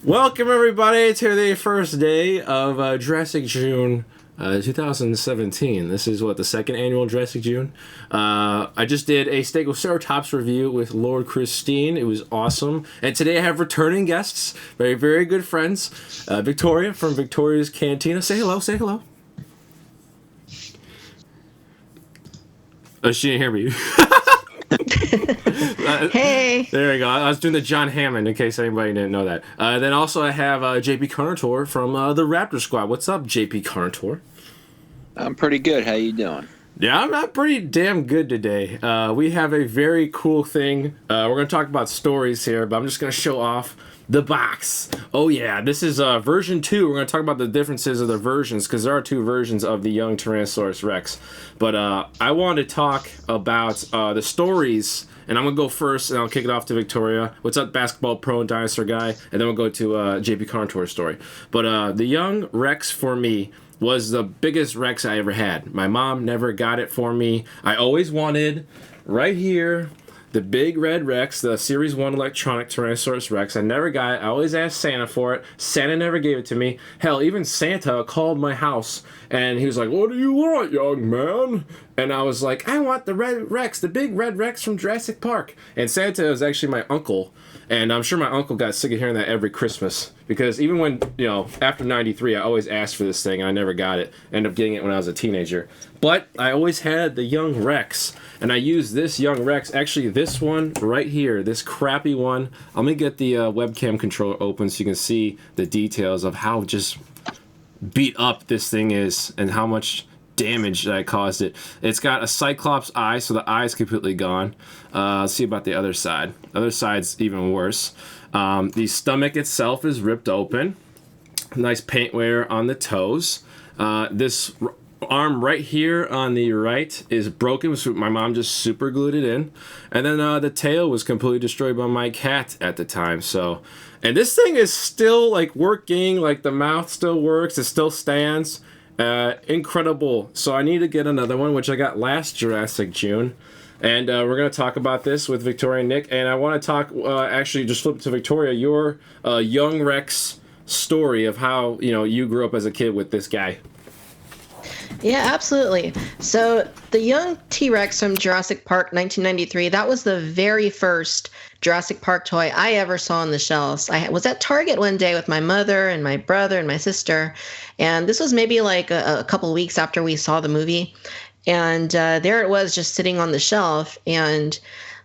Welcome everybody to the first day of Jurassic June 2017. This is the second annual Jurassic June. I just did a Stegosaurus review with Lord Christine. It was awesome. And today I have returning guests, very, very good friends. Victoria from Victoria's Cantina. Say hello, say hello. Oh, she didn't hear me. Hey. There we go. I was doing the John Hammond in case anybody didn't know that. Then also I have JP Carnotaur from the Raptor Squad. What's up, JP Carnotaur? I'm pretty good. How you doing? Yeah, I'm not pretty damn good today. We have a very cool thing. We're going to talk about stories here, but I'm just going to show off the box. Oh yeah, this is version 2. We're going to talk about the differences of the versions because there are 2 versions of the young Tyrannosaurus Rex. But I want to talk about the stories, and I'm going to go first, and I'll kick it off to Victoria. What's up, basketball pro and dinosaur guy? And then we'll go to JP Carnotaur's story. But the young Rex for me was the biggest Rex I ever had. My mom never got it for me. I always wanted, right here, the big red Rex, the Series 1 electronic Tyrannosaurus Rex. I never got it. I always asked Santa for it. Santa never gave it to me. Hell, even Santa called my house, and he was like, "What do you want, young man?" And I was like, "I want the red Rex, the big red Rex from Jurassic Park." And Santa was actually my uncle. And I'm sure my uncle got sick of hearing that every Christmas. Because even when, after 93, I always asked for this thing, and I never got it. Ended up getting it when I was a teenager. But I always had the young Rex. And I used this young Rex, actually this one right here, this crappy one. Let me get the webcam controller open so you can see the details of how just beat up this thing is and how much damage that I caused it. It's got a Cyclops eye, so the eye is completely gone. Let's see about the other side. The other side's even worse. The stomach itself is ripped open. Nice paint wear on the toes. This arm right here on the right is broken, so my mom just super glued it in. And then the tail was completely destroyed by my cat at the time. And this thing is still working, the mouth still works, it still stands. Incredible. So I need to get another one, which I got last Jurassic June. And we're going to talk about this with Victoria and Nick. And I want to talk, actually just flip it to Victoria, your young Rex story of how, you grew up as a kid with this guy. Yeah, absolutely. So the young T-Rex from Jurassic Park 1993, that was the very first Jurassic Park toy I ever saw on the shelves. I was at Target one day with my mother and my brother and my sister, and this was maybe a couple weeks after we saw the movie. And there it was just sitting on the shelf, and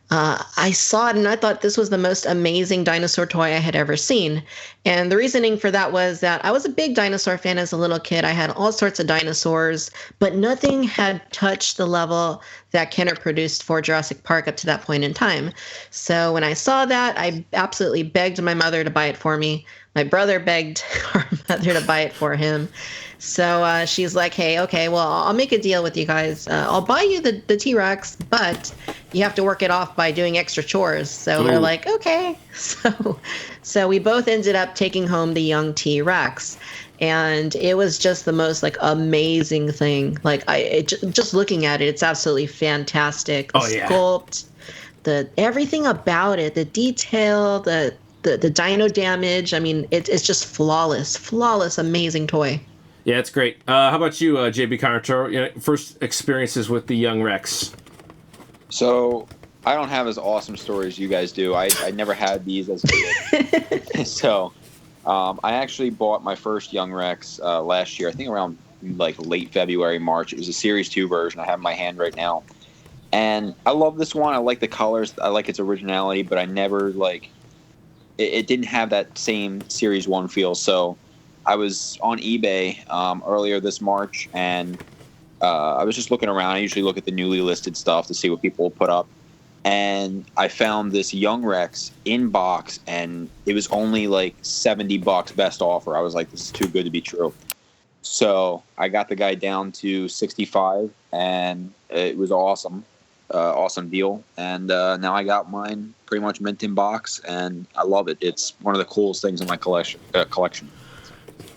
I saw it and I thought this was the most amazing dinosaur toy I had ever seen. And the reasoning for that was that I was a big dinosaur fan as a little kid. I had all sorts of dinosaurs, but nothing had touched the level that Kenner produced for Jurassic Park up to that point in time. So when I saw that, I absolutely begged my mother to buy it for me. My brother begged our mother to buy it for him. So she's like, "Hey, okay, well, I'll make a deal with you guys. I'll buy you the T-Rex, but you have to work it off by doing extra chores." So we're like, "Okay." So we both ended up taking home the young T-Rex. And it was just the most amazing thing. Just looking at it, it's absolutely fantastic. The sculpt, everything about it, the detail, the dino damage. I mean, it's just flawless, amazing toy. Yeah, it's great. How about you, JB Carnotaur? First experiences with the young Rex. So I don't have as awesome stories as you guys do. I never had these as a kid. So I actually bought my first young Rex last year. I think around late February, March. It was a Series 2 version. I have in my hand right now. And I love this one. I like the colors. I like its originality, but I never it didn't have that same Series 1 feel. So I was on eBay earlier this March, and I was just looking around. I usually look at the newly listed stuff to see what people put up. And I found this young Rex in box, and it was only $70 best offer. I was like, this is too good to be true. So I got the guy down to 65, and it was awesome. Awesome deal. And now I got mine pretty much mint in box, and I love it. It's one of the coolest things in my collection.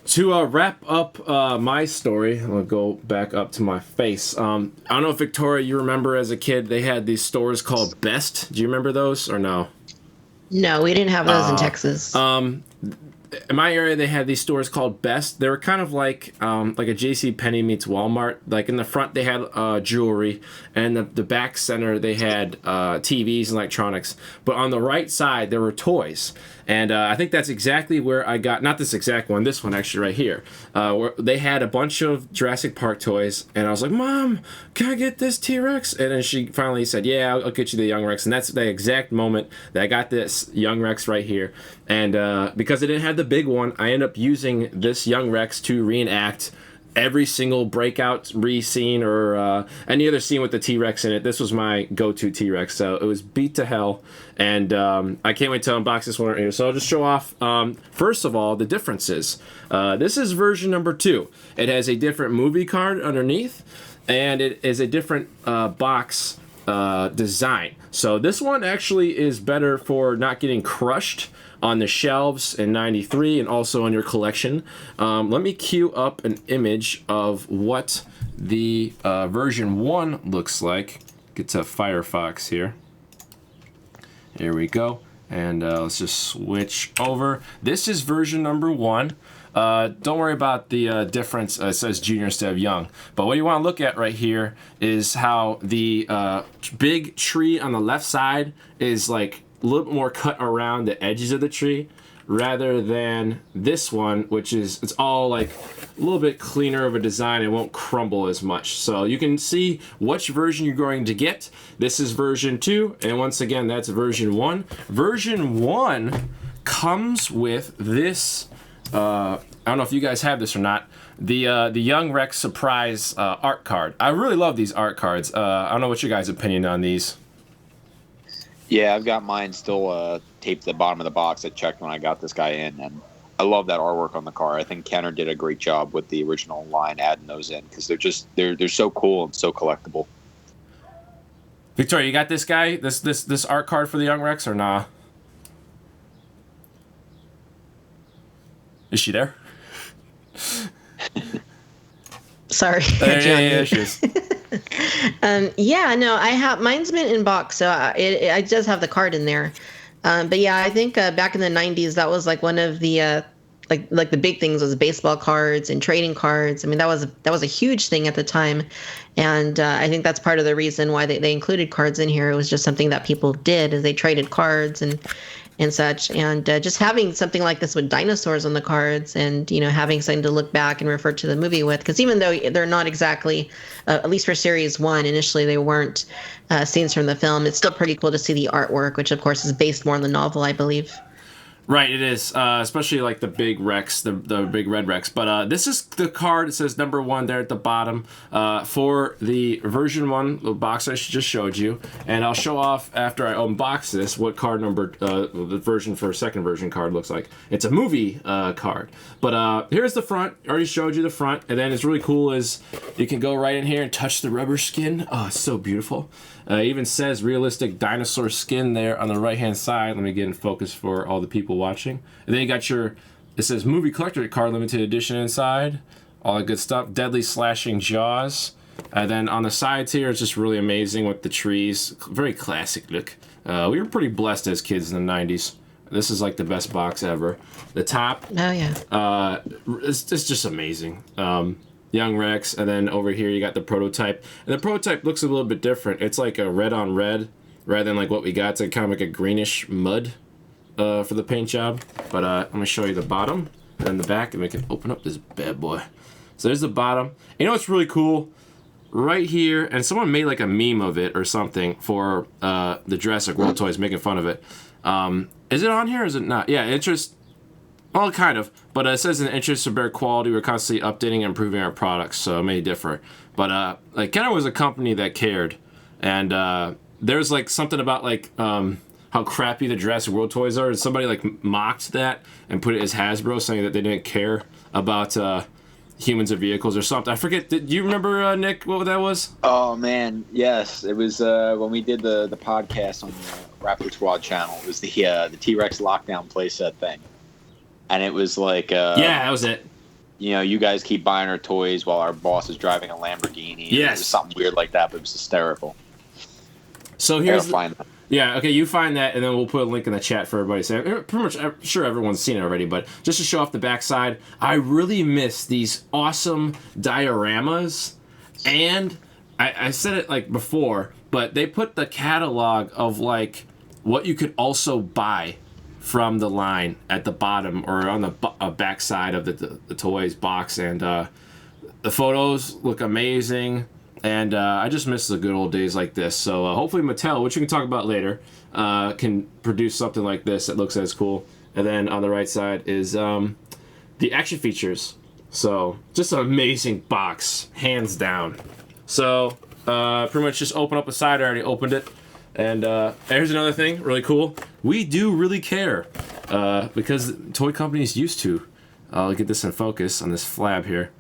To wrap up my story, I'm going to go back up to my face. I don't know if, Victoria, you remember as a kid, they had these stores called Best. Do you remember those or no? No, we didn't have those in Texas. in my area, they had these stores called Best. They were kind of like a J.C. Penney meets Walmart. Like in the front, they had jewelry, and the back center they had TVs and electronics. But on the right side, there were toys. And I think that's exactly where I got, not this exact one, this one actually right here, where they had a bunch of Jurassic Park toys, and I was like, Mom, can I get this T-Rex? And then she finally said, yeah, I'll get you the young Rex. And that's the exact moment that I got this young Rex right here. And because I didn't have the big one, I ended up using this young Rex to reenact every single breakout scene or any other scene with the T-Rex in it. This was my go-to T-Rex, so it was beat to hell, and I can't wait to unbox this one right here. So I'll just show off, first of all, the differences. This is version number 2. It has a different movie card underneath, and it is a different box design. So this one actually is better for not getting crushed on the shelves in 93 and also in your collection. Let me queue up an image of what the version 1 looks like. Get to Firefox here. Here we go. And let's just switch over. This is version number 1. Don't worry about the difference. It says junior instead of young. But what you want to look at right here is how the big tree on the left side is like a little bit more cut around the edges of the tree rather than this one, which is, it's all like a little bit cleaner of a design. It won't crumble as much. So you can see which version you're going to get. This is version 2, and once again, that's version 1. Version 1 comes with this, I don't know if you guys have this or not, the Young Rex Surprise art card. I really love these art cards. I don't know what your guys' opinion on these. Yeah, I've got mine still taped to the bottom of the box. I checked when I got this guy in, and I love that artwork on the car. I think Kenner did a great job with the original line adding those in because they're so cool and so collectible. Victoria, you got this guy, this art card for the Young Rex or nah? Is she there? Sorry. Yeah, she is. Yeah, no, I have, mine's been in box, so it does have the card in there. But yeah, I think back in the 90s, that was like one of the like the big things was baseball cards and trading cards. I mean, that was a huge thing at the time, and I think that's part of the reason why they included cards in here. It was just something that people did, is they traded cards and such, and just having something like this with dinosaurs on the cards, and having something to look back and refer to the movie with, because even though they're not exactly, at least for series 1, initially they weren't scenes from the film, it's still pretty cool to see the artwork, which of course is based more on the novel, I believe. Right, it is, especially like the big Rex, the big red Rex. But this is the card. It says number 1 there at the bottom for the version 1, the box I just showed you. And I'll show off after I unbox this what card number, the version for second version card looks like. It's a movie card. But here's the front. I already showed you the front. And then it's really cool is you can go right in here and touch the rubber skin. Oh, it's so beautiful. It even says realistic dinosaur skin there on the right-hand side. Let me get in focus for all the people watching. And then you got it says movie collector card limited edition inside. All that good stuff. Deadly slashing jaws. And then on the sides here, it's just really amazing with the trees. Very classic look. We were pretty blessed as kids in the 90s. This is like the best box ever. The top. Oh, yeah. It's just amazing. Young Rex, and then over here you got the prototype. And the prototype looks a little bit different. It's like a red on red rather than like what we got. It's like kind of like a greenish mud for the paint job. But I'm going to show you the bottom and then the back, and we can open up this bad boy. So there's the bottom. You know what's really cool? Right here, and someone made like a meme of it or something for the Jurassic World toys, making fun of it. Is it on here or is it not? Yeah, interest. Well, kind of, but it says in the interest of better quality, we're constantly updating and improving our products, so it may differ. But like Kenner was a company that cared, and there's like something about like how crappy the Jurassic World toys are, and somebody like mocked that and put it as Hasbro, saying that they didn't care about humans or vehicles or something. I forget. Do you remember, Nick, what that was? Oh man, yes, it was when we did the podcast on the Raptor Squad channel. It was the T-Rex lockdown playset thing. And it was like, yeah, that was it. You guys keep buying our toys while our boss is driving a Lamborghini. Yes. It was something weird like that, but it was hysterical. So here's Yeah, okay, you find that, and then we'll put a link in the chat for everybody. So pretty much, I'm sure everyone's seen it already, but just to show off the backside, I really miss these awesome dioramas, and I said it like before, but they put the catalog of like what you could also buy from the line at the bottom or on the backside of the toys box, and the photos look amazing. And I just miss the good old days like this. So hopefully Mattel, which we can talk about later, can produce something like this that looks as cool. And then on the right side is the action features. So just an amazing box, hands down. So pretty much just open up the side. I already opened it. And here's another thing, really cool. We do really care because toy companies used to. I'll get this in focus on this flab here.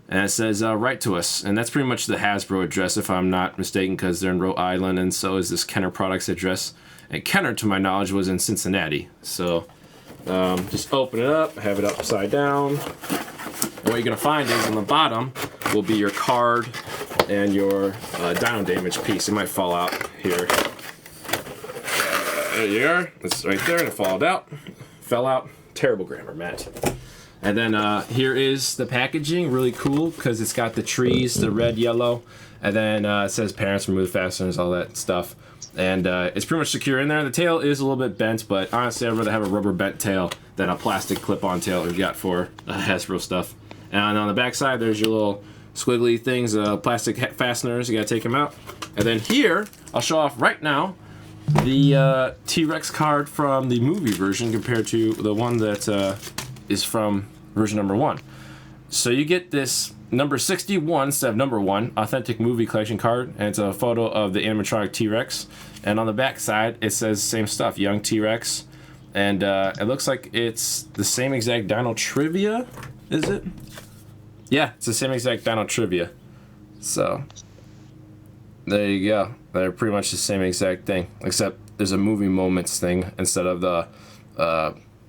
And it says, write to us. And that's pretty much the Hasbro address, if I'm not mistaken, because they're in Rhode Island, and so is this Kenner Products address. And Kenner, to my knowledge, was in Cincinnati. So just open it up, have it upside down. And what you're going to find is on the bottom will be your card and your dino damage piece. It might fall out here. There you are. It's right there, and it fell out. Terrible grammar, Matt. And then here is the packaging, really cool because it's got the trees, the red, yellow, and then it says parents remove fasteners, all that stuff. And it's pretty much secure in there. The tail is a little bit bent, but honestly, I'd rather have a rubber bent tail than a plastic clip-on tail that we got for Hasbro stuff. And on the back side, there's your little squiggly things, plastic fasteners. You gotta take them out. And then here, I'll show off right now the T-Rex card from the movie version compared to the one that is from version number 1. So you get this number 61 instead of number 1 authentic movie collection card, and it's a photo of the animatronic T-Rex. And on the back side, it says same stuff, young T-Rex. And it looks like it's the same exact Dino Trivia, is it? Yeah, it's the same exact Dino Trivia. So there you go. They're pretty much the same exact thing, except there's a movie moments thing instead of the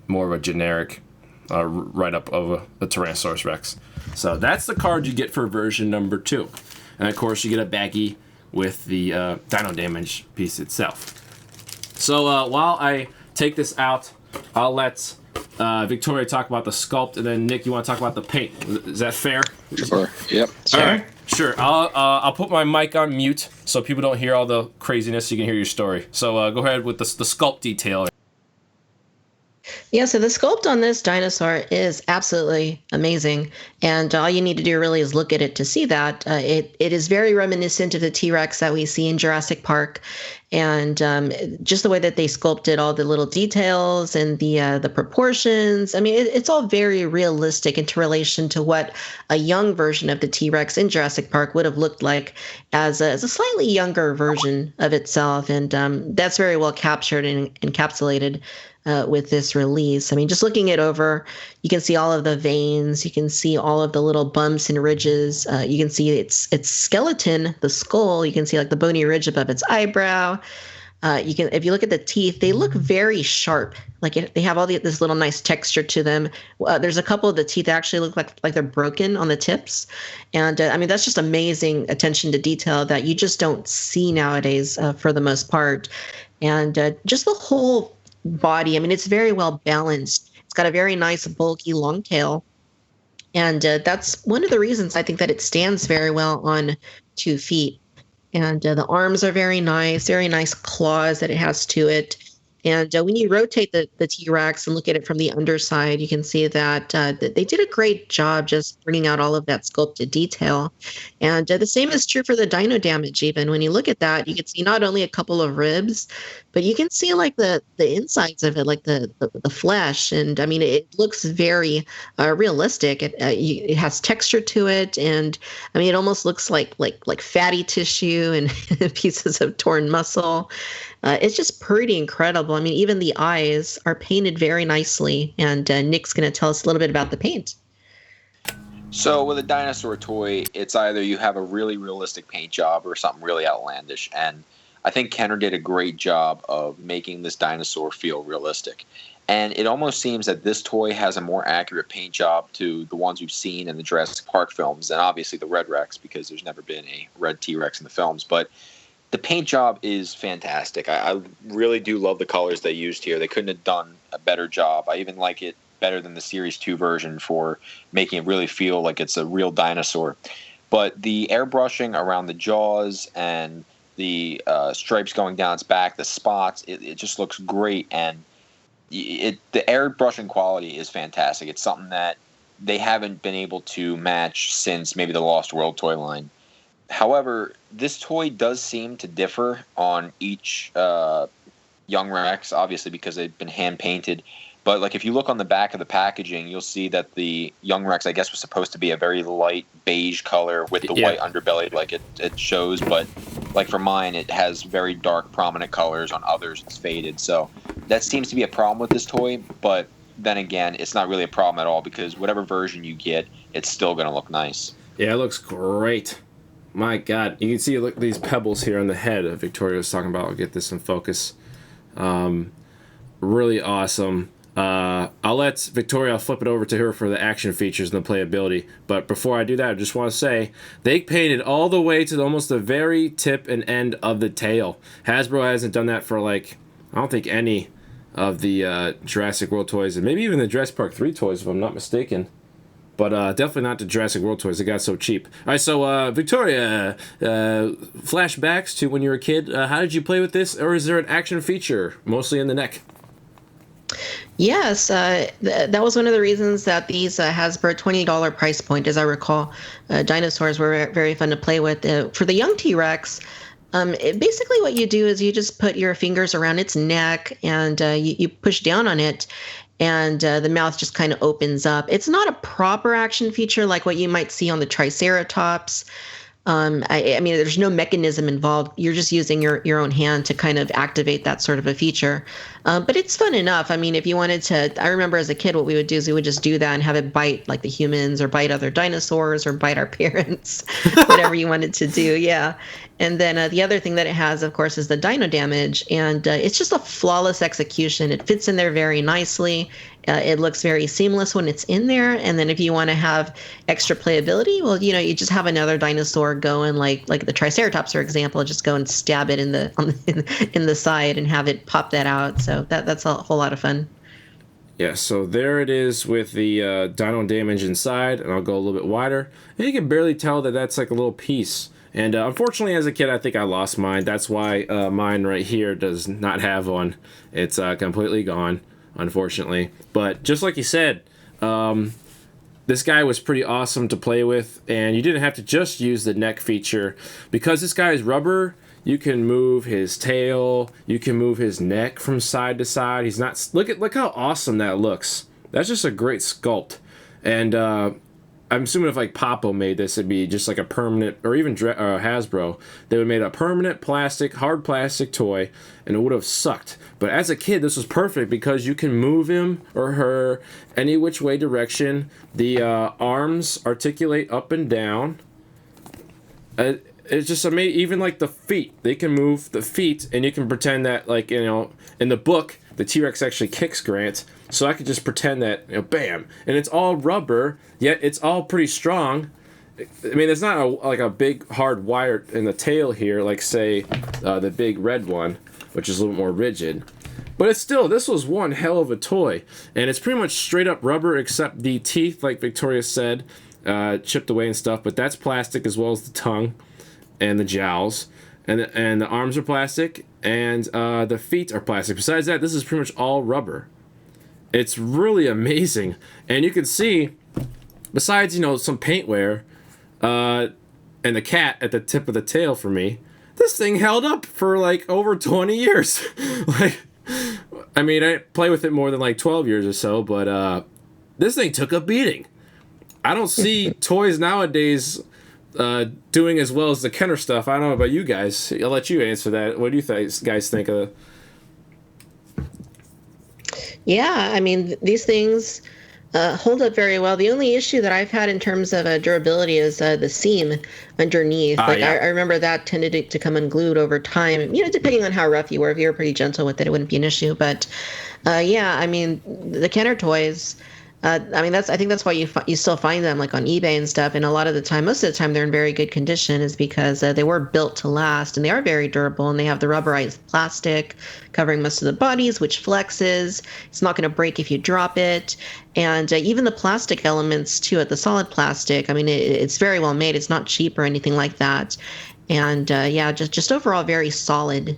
more of a generic write-up of the Tyrannosaurus Rex. So that's the card you get for version number 2. And of course you get a baggie with the dino damage piece itself. So while I take this out, I'll let Victoria talk about the sculpt, and then Nick, you want to talk about the paint. Is that fair? Sure. Yep. All right. Sure. I'll put my mic on mute so people don't hear all the craziness. So you can hear your story. So go ahead with the sculpt detail. Yeah, so the sculpt on this dinosaur is absolutely amazing. And all you need to do really is look at it to see that. It is very reminiscent of the T-Rex that we see in Jurassic Park. And just the way that they sculpted all the little details and the proportions. I mean, it's all very realistic into relation to what a young version of the T-Rex in Jurassic Park would have looked like as a slightly younger version of itself. And that's very well captured and encapsulated with this release. I mean, just looking it over, you can see all of the veins. You can see all of the little bumps and ridges. You can see its skeleton, the skull. You can see like the bony ridge above its eyebrow. You can, if you look at the teeth, they look very sharp. Like they have all this little nice texture to them. There's a couple of the teeth that actually look like they're broken on the tips. And I mean, that's just amazing attention to detail that you just don't see nowadays for the most part. And just the whole body, I mean, it's very well balanced. It's got a very nice, bulky, long tail. And that's one of the reasons I think that it stands very well on 2 feet. And the arms are very nice claws that it has to it. And when you rotate the T-Rex and look at it from the underside, you can see that they did a great job just bringing out all of that sculpted detail. And the same is true for the dino damage even. When you look at that, you can see not only a couple of ribs, but you can see like the insides of it, like the flesh. And I mean, it looks very realistic. It has texture to it. And I mean, it almost looks like fatty tissue and pieces of torn muscle. It's just pretty incredible. I mean, even the eyes are painted very nicely. And Nick's going to tell us a little bit about the paint. So with a dinosaur toy, it's either you have a really realistic paint job or something really outlandish. And I think Kenner did a great job of making this dinosaur feel realistic. And it almost seems that this toy has a more accurate paint job to the ones we've seen in the Jurassic Park films, and obviously the Red Rex, because there's never been a red T-Rex in the films. But the paint job is fantastic. I really do love the colors they used here. They couldn't have done a better job. I even like it better than the Series 2 version for making it really feel like it's a real dinosaur. But the airbrushing around the jaws and the stripes going down its back, the spots, it just looks great. And the airbrushing quality is fantastic. It's something that they haven't been able to match since maybe the Lost World toy line. However, this toy does seem to differ on each Young Rex, obviously because they've been hand painted. But like if you look on the back of the packaging, you'll see that the Young Rex, I guess, was supposed to be a very light beige color with the white underbelly, like it shows. But like for mine, it has very dark, prominent colors. On others, it's faded. So that seems to be a problem with this toy. But then again, it's not really a problem at all because whatever version you get, it's still going to look nice. Yeah, it looks great. My God, you can see look these pebbles here on the head that Victoria was talking about. I'll get this in focus. Really awesome. I'll let Victoria, I'll flip it over to her for the action features and the playability. But before I do that, I just want to say they painted all the way to almost the very tip and end of the tail. Hasbro hasn't done that for like, I don't think any of the Jurassic World toys, and maybe even the Jurassic Park 3 toys, if I'm not mistaken. But definitely not the Jurassic World toys. They got so cheap. All right, so Victoria, flashbacks to when you were a kid. How did you play with this? Or is there an action feature, mostly in the neck? Yes, that was one of the reasons that these Hasbro $20 price point, as I recall, dinosaurs were very fun to play with. For the young T-Rex, basically what you do is you just put your fingers around its neck and you push down on it, and the mouth just kind of opens up. It's not a proper action feature like what you might see on the Triceratops. I mean, there's no mechanism involved. You're just using your own hand to kind of activate that sort of a feature. But it's fun enough. I mean, if you wanted to, I remember as a kid, what we would do is we would just do that and have it bite like the humans or bite other dinosaurs or bite our parents, whatever you wanted to do. Yeah. And then the other thing that it has, of course, is the dino damage. And it's just a flawless execution. It fits in there very nicely. It looks very seamless when it's in there. And then if you want to have extra playability, well, you just have another dinosaur go and like the Triceratops, for example, just go and stab it in the side and have it pop that out. So that's a whole lot of fun. Yeah, so there it is with the dino damage inside, and I'll go a little bit wider. And you can barely tell that that's like a little piece. And unfortunately, as a kid, I think I lost mine. That's why mine right here does not have one. It's completely gone, unfortunately. But just like you said, this guy was pretty awesome to play with, and you didn't have to just use the neck feature. Because this guy is rubber, you can move his tail, you can move his neck from side to side. He's not... Look how awesome that looks. That's just a great sculpt. And I'm assuming if like Papo made this, it'd be just like a permanent, or even Hasbro, they would have made a permanent plastic, hard plastic toy, and it would have sucked. But as a kid, this was perfect because you can move him or her any which way direction. The arms articulate up and down. It's just amazing. Even like the feet, they can move the feet, and you can pretend that, like, in the book, the T-Rex actually kicks Grant. So I could just pretend that, bam, and it's all rubber, yet it's all pretty strong. I mean, there's not like a big hard wire in the tail here, like say the big red one, which is a little more rigid. But it's still, this was one hell of a toy, and it's pretty much straight up rubber except the teeth, like Victoria said, chipped away and stuff. But that's plastic as well as the tongue and the jowls, and the arms are plastic, and the feet are plastic. Besides that, this is pretty much all rubber. It's really amazing. And you can see, besides, some paint wear, and the cat at the tip of the tail for me, this thing held up for like over 20 years. Like, I mean, I didn't play with it more than like 12 years or so, but this thing took a beating. I don't see toys nowadays doing as well as the Kenner stuff. I don't know about you guys. I'll let you answer that. What do you guys think of it? Yeah, I mean, these things hold up very well. The only issue that I've had in terms of durability is the seam underneath. Yeah. I remember that tended to come unglued over time. Depending on how rough you were. If you were pretty gentle with it, it wouldn't be an issue. But yeah, I mean, the Kenner toys, I mean, I think that's why you still find them like on eBay and stuff. And a lot of the time, most of the time, they're in very good condition, is because they were built to last, and they are very durable. And they have the rubberized plastic covering most of the bodies, which flexes. It's not going to break if you drop it. And even the plastic elements too, the solid plastic. I mean, it's very well made. It's not cheap or anything like that. And yeah, just overall very solid.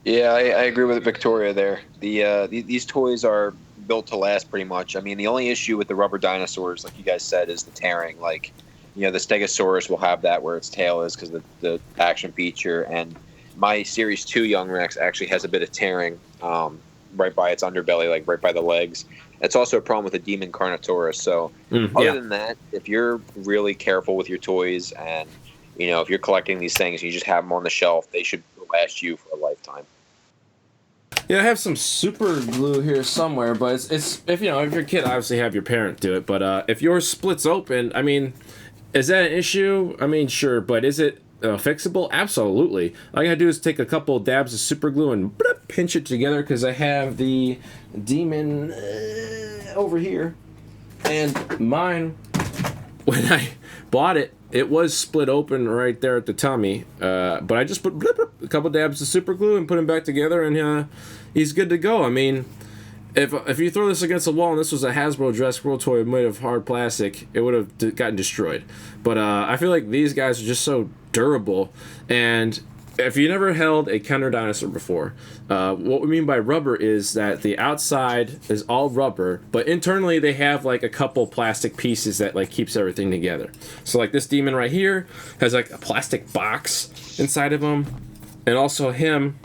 Yeah, I agree with Victoria there. These toys are built to last pretty much. I mean, the only issue with the rubber dinosaurs, like you guys said, is the tearing. Like, the Stegosaurus will have that where its tail is because of the action feature. And my Series 2 Young Rex actually has a bit of tearing right by its underbelly, like right by the legs. It's also a problem with the Demon Carnotaurus. So other than that, if you're really careful with your toys and, if you're collecting these things and you just have them on the shelf, they should last you for a lifetime. Yeah, I have some super glue here somewhere, but it's if you're a kid, obviously have your parent do it. But if yours splits open, I mean, is that an issue? I mean, sure, but is it fixable? Absolutely. All I gotta do is take a couple of dabs of super glue and pinch it together, because I have the Demon over here, and mine, when I bought it, it was split open right there at the tummy, but I just put a couple dabs of super glue and put him back together, and he's good to go. I mean, if you throw this against a wall and this was a Hasbro Jurassic World toy made of hard plastic, it would have gotten destroyed. But I feel like these guys are just so durable. And if you never held a Kenner dinosaur before, what we mean by rubber is that the outside is all rubber, but internally they have like a couple plastic pieces that like keeps everything together. So like this Demon right here has like a plastic box inside of him, and also him,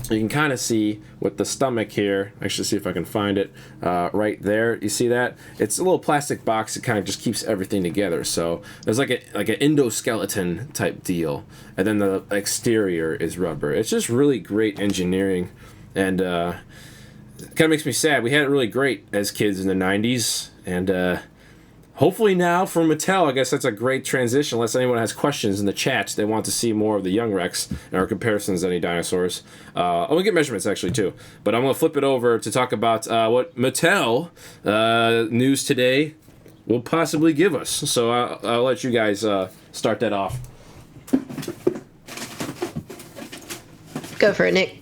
you can kind of see with the stomach here. Actually, see if I can find it right there. You see that? It's a little plastic box that kind of just keeps everything together. So there's like an endoskeleton type deal, and then the exterior is rubber. It's just really great engineering, and kind of makes me sad. We had it really great as kids in the '90s, and hopefully now for Mattel, I guess that's a great transition. Unless anyone has questions in the chat, they want to see more of the Young Rex and our comparisons to any dinosaurs. I'm going to get measurements actually too. But I'm going to flip it over to talk about what Mattel news today will possibly give us. So I'll let you guys start that off. Go for it, Nick.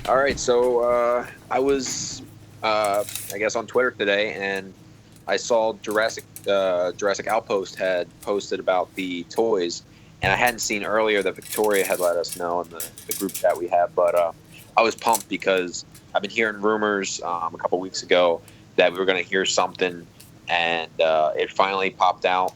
All right, so I was, I guess, on Twitter today, and I saw Jurassic Outpost had posted about the toys, and I hadn't seen earlier that Victoria had let us know in the group chat we have, but I was pumped because I've been hearing rumors a couple weeks ago that we were going to hear something, and it finally popped out.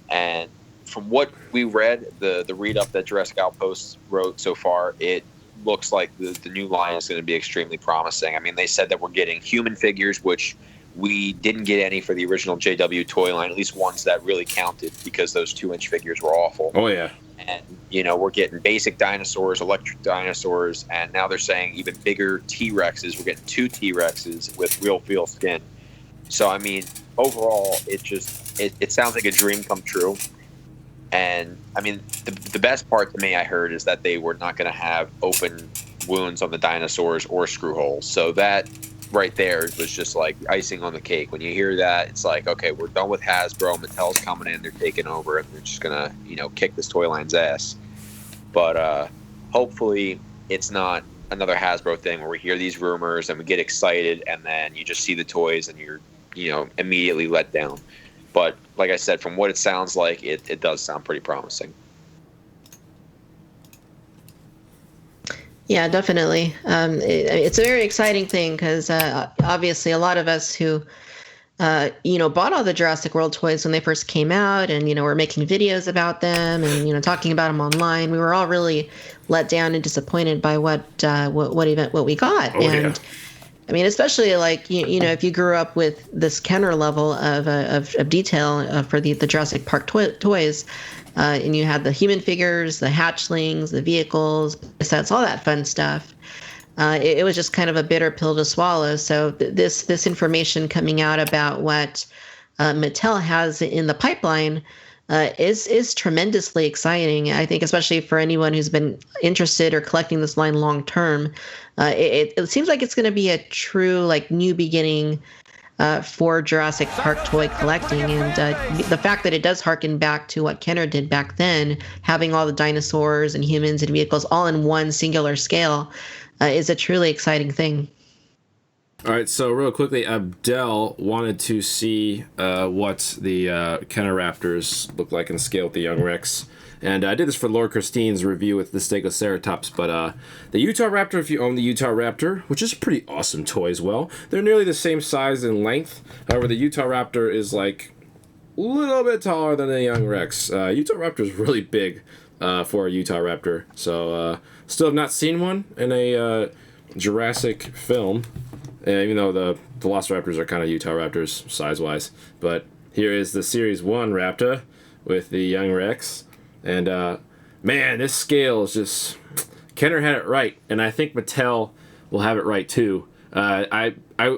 And from what we read, the read-up that Jurassic Outpost wrote so far, it looks like the new line is going to be extremely promising. I mean, they said that we're getting human figures, which we didn't get any for the original JW toy line, at least ones that really counted, because those 2-inch figures were awful. Oh, yeah. And, we're getting basic dinosaurs, electric dinosaurs, and now they're saying even bigger T-Rexes. We're getting 2 T-Rexes with real feel skin. So, I mean, overall, it sounds like a dream come true. And, I mean, the best part to me I heard is that they were not going to have open wounds on the dinosaurs or screw holes. So that right there was just like icing on the cake. When you hear that, it's like, okay, we're done with Hasbro. Mattel's coming in, they're taking over, and they're just gonna, kick this toy line's ass. But hopefully it's not another Hasbro thing where we hear these rumors and we get excited, and then you just see the toys and you're, immediately let down. But like I said, from what it sounds like, it does sound pretty promising. Yeah, definitely. It's a very exciting thing because obviously a lot of us who, bought all the Jurassic World toys when they first came out, and were making videos about them and talking about them online. We were all really let down and disappointed by what we got. Oh, and yeah. I mean, especially like if you grew up with this Kenner level of detail for the Jurassic Park toys. And you had the human figures, the hatchlings, the vehicles, sets, all that fun stuff. It was just kind of a bitter pill to swallow. So this information coming out about what Mattel has in the pipeline is tremendously exciting. I think, especially for anyone who's been interested or collecting this line long term, it seems like it's going to be a true like new beginning for Jurassic Park toy collecting, and the fact that it does harken back to what Kenner did back then, having all the dinosaurs and humans and vehicles all in one singular scale, is a truly exciting thing. All right, so real quickly, Abdel wanted to see what the Kenner Raptors look like in scale with the Young Rex. And I did this for Laura Christine's review with the Stegosaurus, but the Utah Raptor, if you own the Utah Raptor, which is a pretty awesome toy as well, they're nearly the same size and length. However, the Utah Raptor is like a little bit taller than the Young Rex. Utah Raptor is really big for a Utah Raptor, so still have not seen one in a Jurassic film, even though the Velociraptors are kind of Utah Raptors size-wise. But here is the Series 1 Raptor with the Young Rex. And, man, this scale is just... Kenner had it right, and I think Mattel will have it right, too. I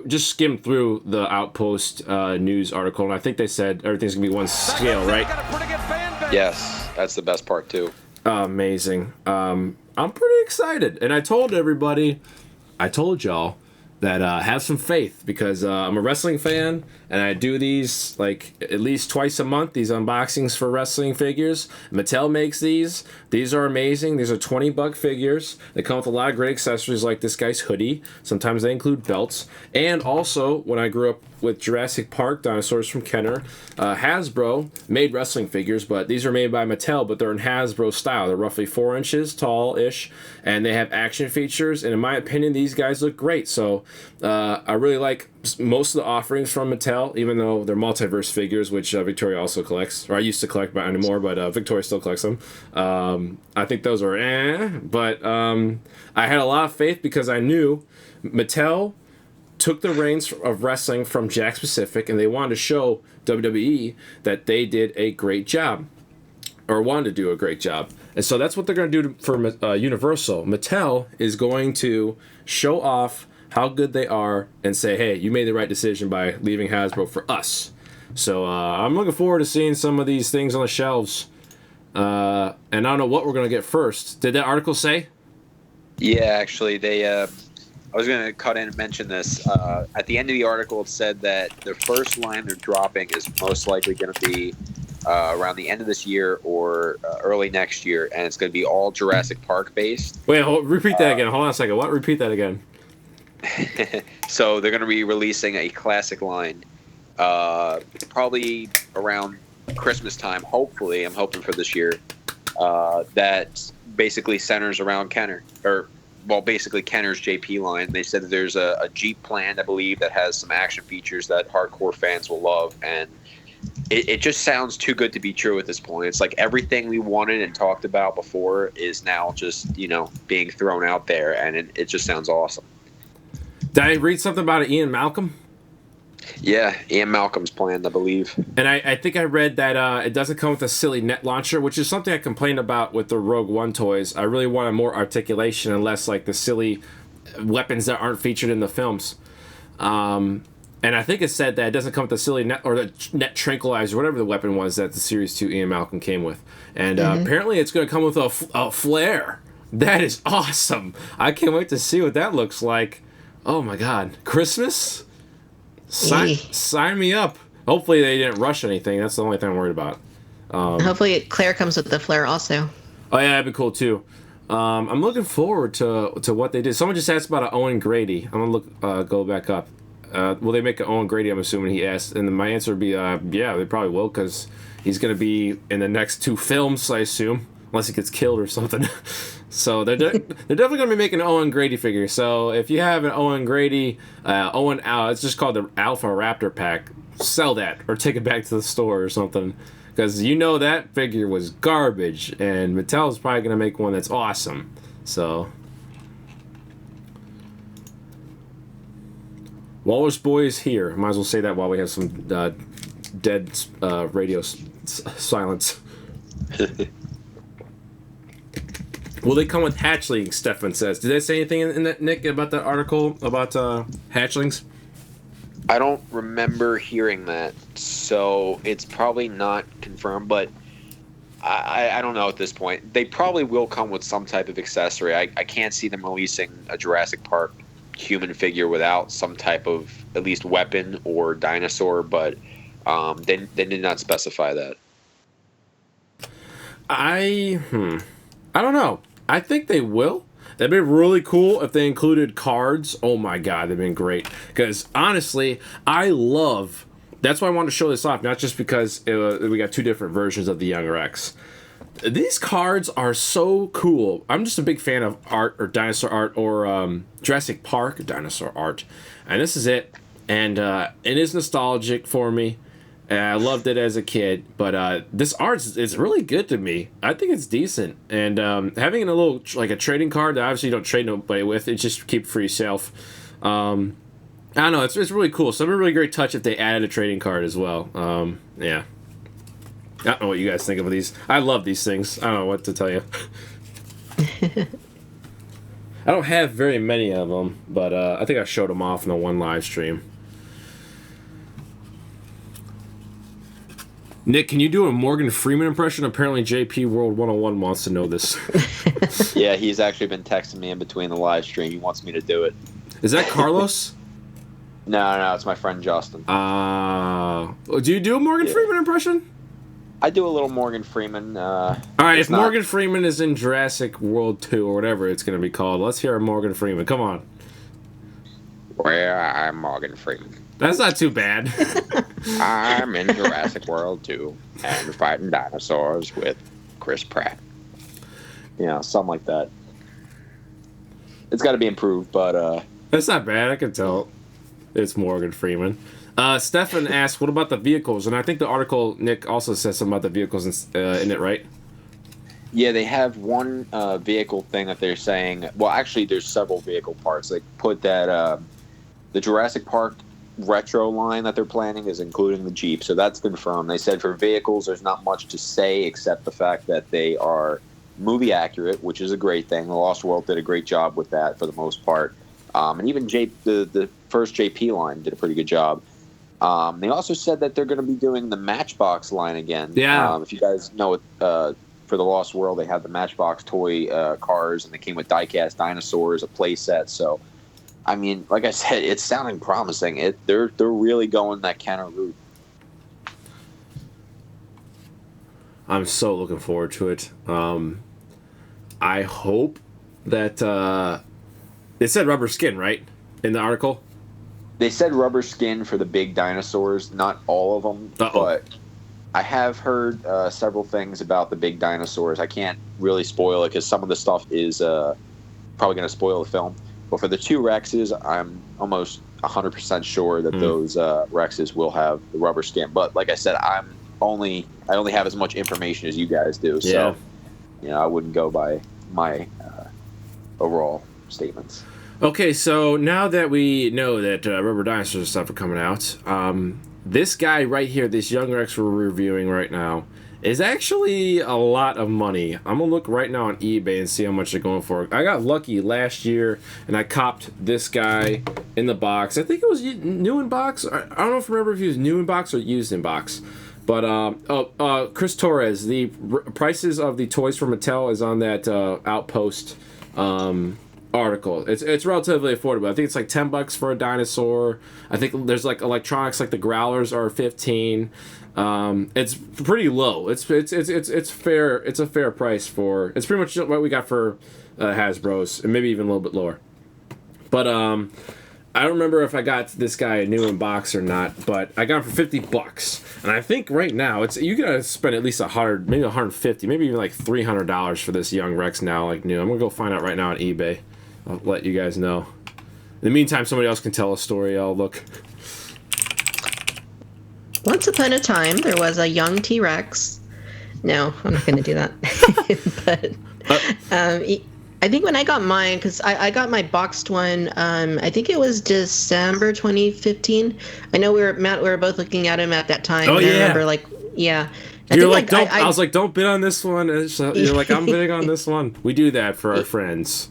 just skimmed through the Outpost news article, and I think they said everything's going to be one scale, right? Yes, that's the best part, too. Amazing. I'm pretty excited. And I told everybody, I told y'all, that have some faith, because I'm a wrestling fan and I do these like at least twice a month, these unboxings for wrestling figures. Mattel makes these. These are amazing. These are $20 figures. They come with a lot of great accessories like this guy's hoodie. Sometimes they include belts. And also, when I grew up with Jurassic Park dinosaurs from Kenner, Hasbro made wrestling figures, but these are made by Mattel, but they're in Hasbro style. They're roughly 4 inches tall-ish, and they have action features, and in my opinion, these guys look great. So I really like most of the offerings from Mattel, even though they're multiverse figures, which Victoria also collects, or I used to collect, but anymore, but Victoria still collects them. I think those are but I had a lot of faith because I knew Mattel took the reins of wrestling from Jakks Pacific, and they wanted to show WWE that they did a great job, or wanted to do a great job. And so that's what they're going to do for Universal. Mattel is going to show off how good they are and say, hey, you made the right decision by leaving Hasbro for us. So I'm looking forward to seeing some of these things on the shelves. And I don't know what we're going to get first. Did that article say? Yeah, actually, I was going to cut in and mention this. At the end of the article, it said that the first line they're dropping is most likely going to be around the end of this year or early next year, and it's going to be all Jurassic Park based. Wait, repeat that again. Hold on a second. What? Repeat that again. So they're going to be releasing a classic line probably around Christmas time, hopefully. I'm hoping for this year. That basically centers around Kenner, basically Kenner's JP line. They said that there's a Jeep planned, I believe, that has some action features that hardcore fans will love, and it just sounds too good to be true at this point. It's like everything we wanted and talked about before is now just, being thrown out there, and it just sounds awesome. Did I read something about it, Ian Malcolm? Yeah, Ian Malcolm's planned, I believe. And I think I read that it doesn't come with a silly net launcher, which is something I complained about with the Rogue One toys. I really wanted more articulation and less like the silly weapons that aren't featured in the films. And I think it said that it doesn't come with the silly net or the net tranquilizer, whatever the weapon was that the Series 2 Ian Malcolm came with. And apparently it's going to come with a flare. That is awesome. I can't wait to see what that looks like. Oh my God. Christmas? Sign me up. Hopefully they didn't rush anything. That's the only thing I'm worried about. Hopefully Claire comes with the flare also. Oh yeah, that'd be cool too. I'm looking forward to what they did. Someone just asked about an Owen Grady. I'm gonna go back up. Will they make an Owen Grady? I'm assuming he asked, and my answer would be yeah, they probably will, because he's gonna be in the next 2 films, I assume, unless he gets killed or something. So they're definitely going to be making an Owen Grady figure. So if you have an Owen Grady, it's just called the Alpha Raptor pack, sell that or take it back to the store or something. Because that figure was garbage, and Mattel's probably going to make one that's awesome. So Walrus Boy is here. Might as well say that while we have some dead radio silence. Will they come with hatchlings, Stefan says. Did they say anything in that, Nick, about that article about hatchlings? I don't remember hearing that, so it's probably not confirmed, but I don't know at this point. They probably will come with some type of accessory. I can't see them releasing a Jurassic Park human figure without some type of at least weapon or dinosaur, but they did not specify that. I don't know. I think they will. That'd be really cool if they included cards. Oh my god, that'd been great. Because honestly, I love. That's why I wanted to show this off, not just because we got two different versions of the Young Rex. These cards are so cool. I'm just a big fan of art or dinosaur art or Jurassic Park dinosaur art, and this is it. And it is nostalgic for me. And I loved it as a kid, but this art is really good to me. I think it's decent, and having a little like a trading card that obviously you don't trade nobody with, it just keep for yourself. I don't know, it's really cool. So it'd be a really great touch if they added a trading card as well. Yeah. I don't know what you guys think of these. I love these things. I don't know what to tell you. I don't have very many of them, but I think I showed them off in the one live stream. Nick, can you do a Morgan Freeman impression? Apparently JP World 101 wants to know this. Yeah, he's actually been texting me in between the live stream. He wants me to do it. Is that Carlos? No, it's my friend Justin. Do you do a Morgan Freeman impression? I do a little Morgan Freeman. All right, if Morgan Freeman is in Jurassic World 2 or whatever it's going to be called, let's hear a Morgan Freeman. Come on. Well, I'm Morgan Freeman. That's not too bad. I'm in Jurassic World 2 and fighting dinosaurs with Chris Pratt. Something like that. It's got to be improved, but... That's not bad. I can tell it's Morgan Freeman. Stefan asked, what about the vehicles? And I think the article, Nick, also says something about the vehicles in it, right? Yeah, they have one vehicle thing that they're saying... Well, actually, there's several vehicle parts. They put that... the Jurassic Park retro line that they're planning is including the Jeep, so that's confirmed. They said for vehicles, there's not much to say except the fact that they are movie accurate, which is a great thing. The Lost World did a great job with that for the most part. And even the first JP line did a pretty good job. They also said that they're going to be doing the Matchbox line again. Yeah. If you guys know it, for the Lost World, they had the Matchbox toy cars, and they came with die-cast dinosaurs, a play set. So, I mean, like I said, it's sounding promising. They're really going that kind of route. I'm so looking forward to it. I hope that it said rubber skin, right, in the article? They said rubber skin for the big dinosaurs, not all of them. But I have heard several things about the big dinosaurs. I can't really spoil it because some of the stuff is probably going to spoil the film. But for the two Rexes, I'm almost 100% sure that those Rexes will have the rubber skin. But like I said, I only have as much information as you guys do. So, I wouldn't go by my overall statements. Okay, so now that we know that rubber dinosaurs and stuff are coming out, this guy right here, this Young Rex we're reviewing right now, is actually a lot of money. I'm going to look right now on eBay and see how much they're going for. I got lucky last year, and I copped this guy in the box. I think it was new in box. I don't know if I remember if he was new in box or used in box. But Chris Torres, the prices of the toys from Mattel is on that Outpost article. It's relatively affordable. I think it's like $10 for a dinosaur. I think there's like electronics, like the growlers are 15. It's pretty low. It's fair. It's a fair price for. It's pretty much what we got for Hasbro's, and maybe even a little bit lower. But I don't remember if I got this guy new in box or not. But I got him for $50, and I think right now you gotta spend at least $100, maybe $150, maybe even like $300 for this Young Rex now, like new. I'm gonna go find out right now on eBay. I'll let you guys know. In the meantime, somebody else can tell a story. I'll look. Once upon a time, there was a young T-Rex. No, I'm not going to do that. But I think when I got mine, because I got my boxed one, I think it was December 2015. I know we were both looking at him at that time. Oh, yeah. I remember, yeah. You're like, don't. I was like, don't bid on this one. And you're like, I'm bidding on this one. We do that for our friends.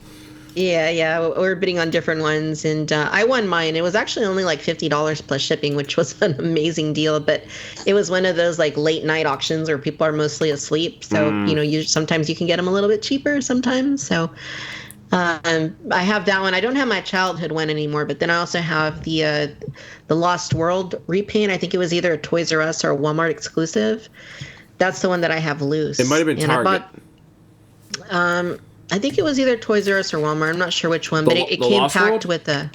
Yeah. We were bidding on different ones, and I won mine. It was actually only like $50 plus shipping, which was an amazing deal. But it was one of those like late night auctions where people are mostly asleep. So sometimes you can get them a little bit cheaper sometimes. So I have that one. I don't have my childhood one anymore, but then I also have the Lost World repaint. I think it was either a Toys R Us or a Walmart exclusive. That's the one that I have loose. It might have been Target. I think it was either Toys R Us or Walmart. I'm not sure which one, but it came packed with a.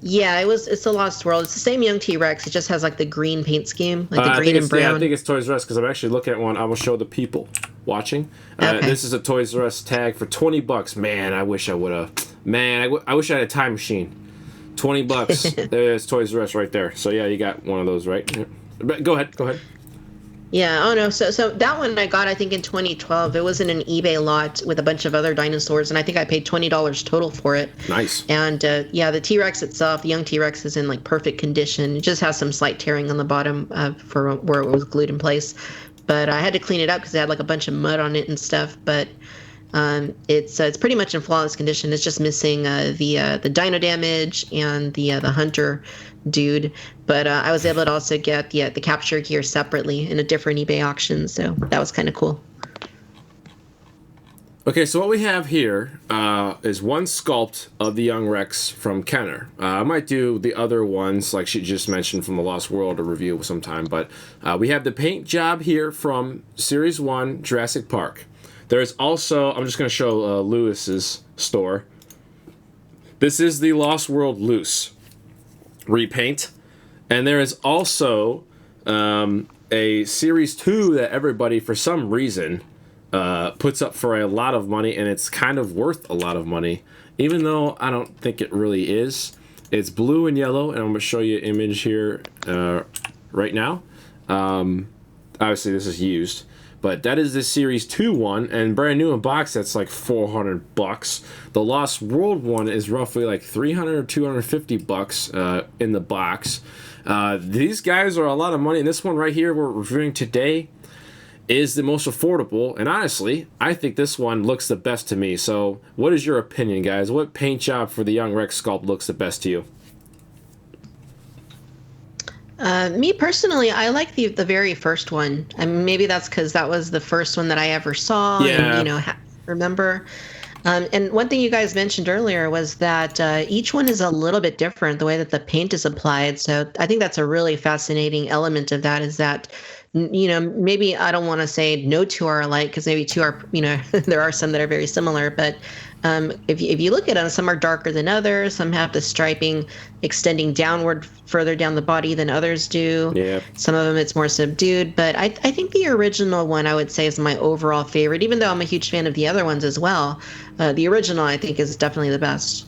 Yeah, it's the Lost World. It's the same young T-Rex. It just has like the green paint scheme, like the green and brown. Yeah, I think it's Toys R Us because I'm actually looking at one. I will show the people watching. Okay. This is a Toys R Us tag for $20. Man, I wish I would have. Man, I wish I had a time machine. $20. There's Toys R Us right there. So yeah, you got one of those, right? Go ahead. Yeah. Oh no. So that one I got, I think, in 2012. It was in an eBay lot with a bunch of other dinosaurs, and I think I paid $20 total for it. Nice. And the T-Rex itself, the young T-Rex, is in like perfect condition. It just has some slight tearing on the bottom for where it was glued in place, but I had to clean it up because it had like a bunch of mud on it and stuff. But it's pretty much in flawless condition. It's just missing the dino damage and the hunter dude, but I was able to also get the capture gear separately in a different eBay auction, so that was kind of cool. Okay, so what we have here is one sculpt of the young Rex from Kenner. I might do the other ones like she just mentioned from the Lost World a review sometime, but we have the paint job here from Series 1 Jurassic Park. There's also, I'm just going to show Lewis's store. This is the Lost World Loose repaint, and there is also a Series 2 that everybody for some reason puts up for a lot of money, and it's kind of worth a lot of money, even though I don't think it really is. It's blue and yellow, and I'm going to show you an image here right now. Obviously this is used, but that is the Series 2 one, and brand new in box, that's like $400. The Lost World one is roughly like $300 or $250 in the box. These guys are a lot of money, and this one right here we're reviewing today is the most affordable, and honestly, I think this one looks the best to me. So what is your opinion, guys? What paint job for the young Rex sculpt looks the best to you? Me personally, I like the very first one. I mean, maybe that's because that was the first one that I ever saw and remember. And one thing you guys mentioned earlier was that each one is a little bit different, the way that the paint is applied. So I think that's a really fascinating element of that, is that, maybe I don't want to say no two are alike, because maybe two are, there are some that are very similar, but if you look at them, some are darker than others. Some have the striping extending downward further down the body than others do. Yeah. Some of them it's more subdued. But I think the original one, I would say, is my overall favorite, even though I'm a huge fan of the other ones as well. The original, I think, is definitely the best.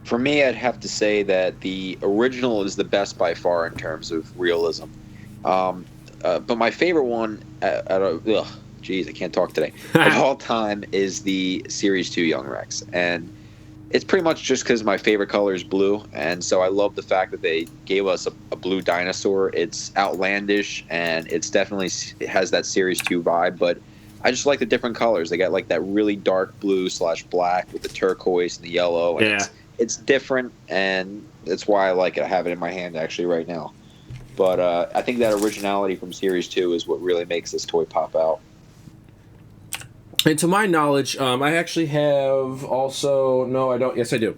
For me, I'd have to say that the original is the best by far in terms of realism. But my favorite one, I can't talk today, of all time is the Series 2 Young Rex. And it's pretty much just because my favorite color is blue. And so I love the fact that they gave us a blue dinosaur. It's outlandish, and it has that Series 2 vibe. But I just like the different colors. They got like that really dark blue / black with the turquoise and the yellow. And it's different, and that's why I like it. I have it in my hand actually right now. But I think that originality from Series 2 is what really makes this toy pop out. And to my knowledge, I actually have also... No, I don't. Yes, I do.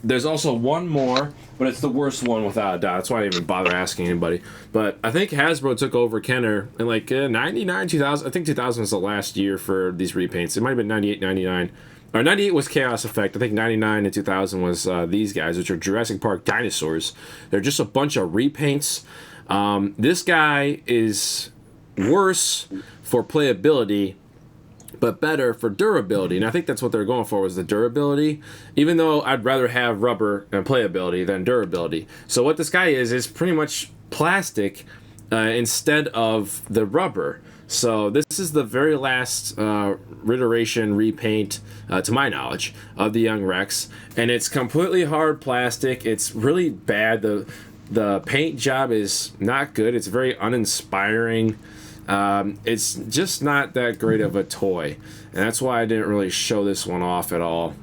There's also one more, but it's the worst one without a doubt. That's why I didn't even bother asking anybody. But I think Hasbro took over Kenner in like 99, 2000. I think 2000 was the last year for these repaints. It might have been 98, 99. Or 98 was Chaos Effect. I think 99 and 2000 was these guys, which are Jurassic Park dinosaurs. They're just a bunch of repaints. This guy is worse for playability, but better for durability. And I think that's what they're going for, was the durability, even though I'd rather have rubber and playability than durability. So what this guy is pretty much plastic instead of the rubber. So this is the very last iteration repaint, to my knowledge, of the young Rex, and it's completely hard plastic. It's really bad. The paint job is not good. It's very uninspiring. It's just not that great of a toy, and that's why I didn't really show this one off at all.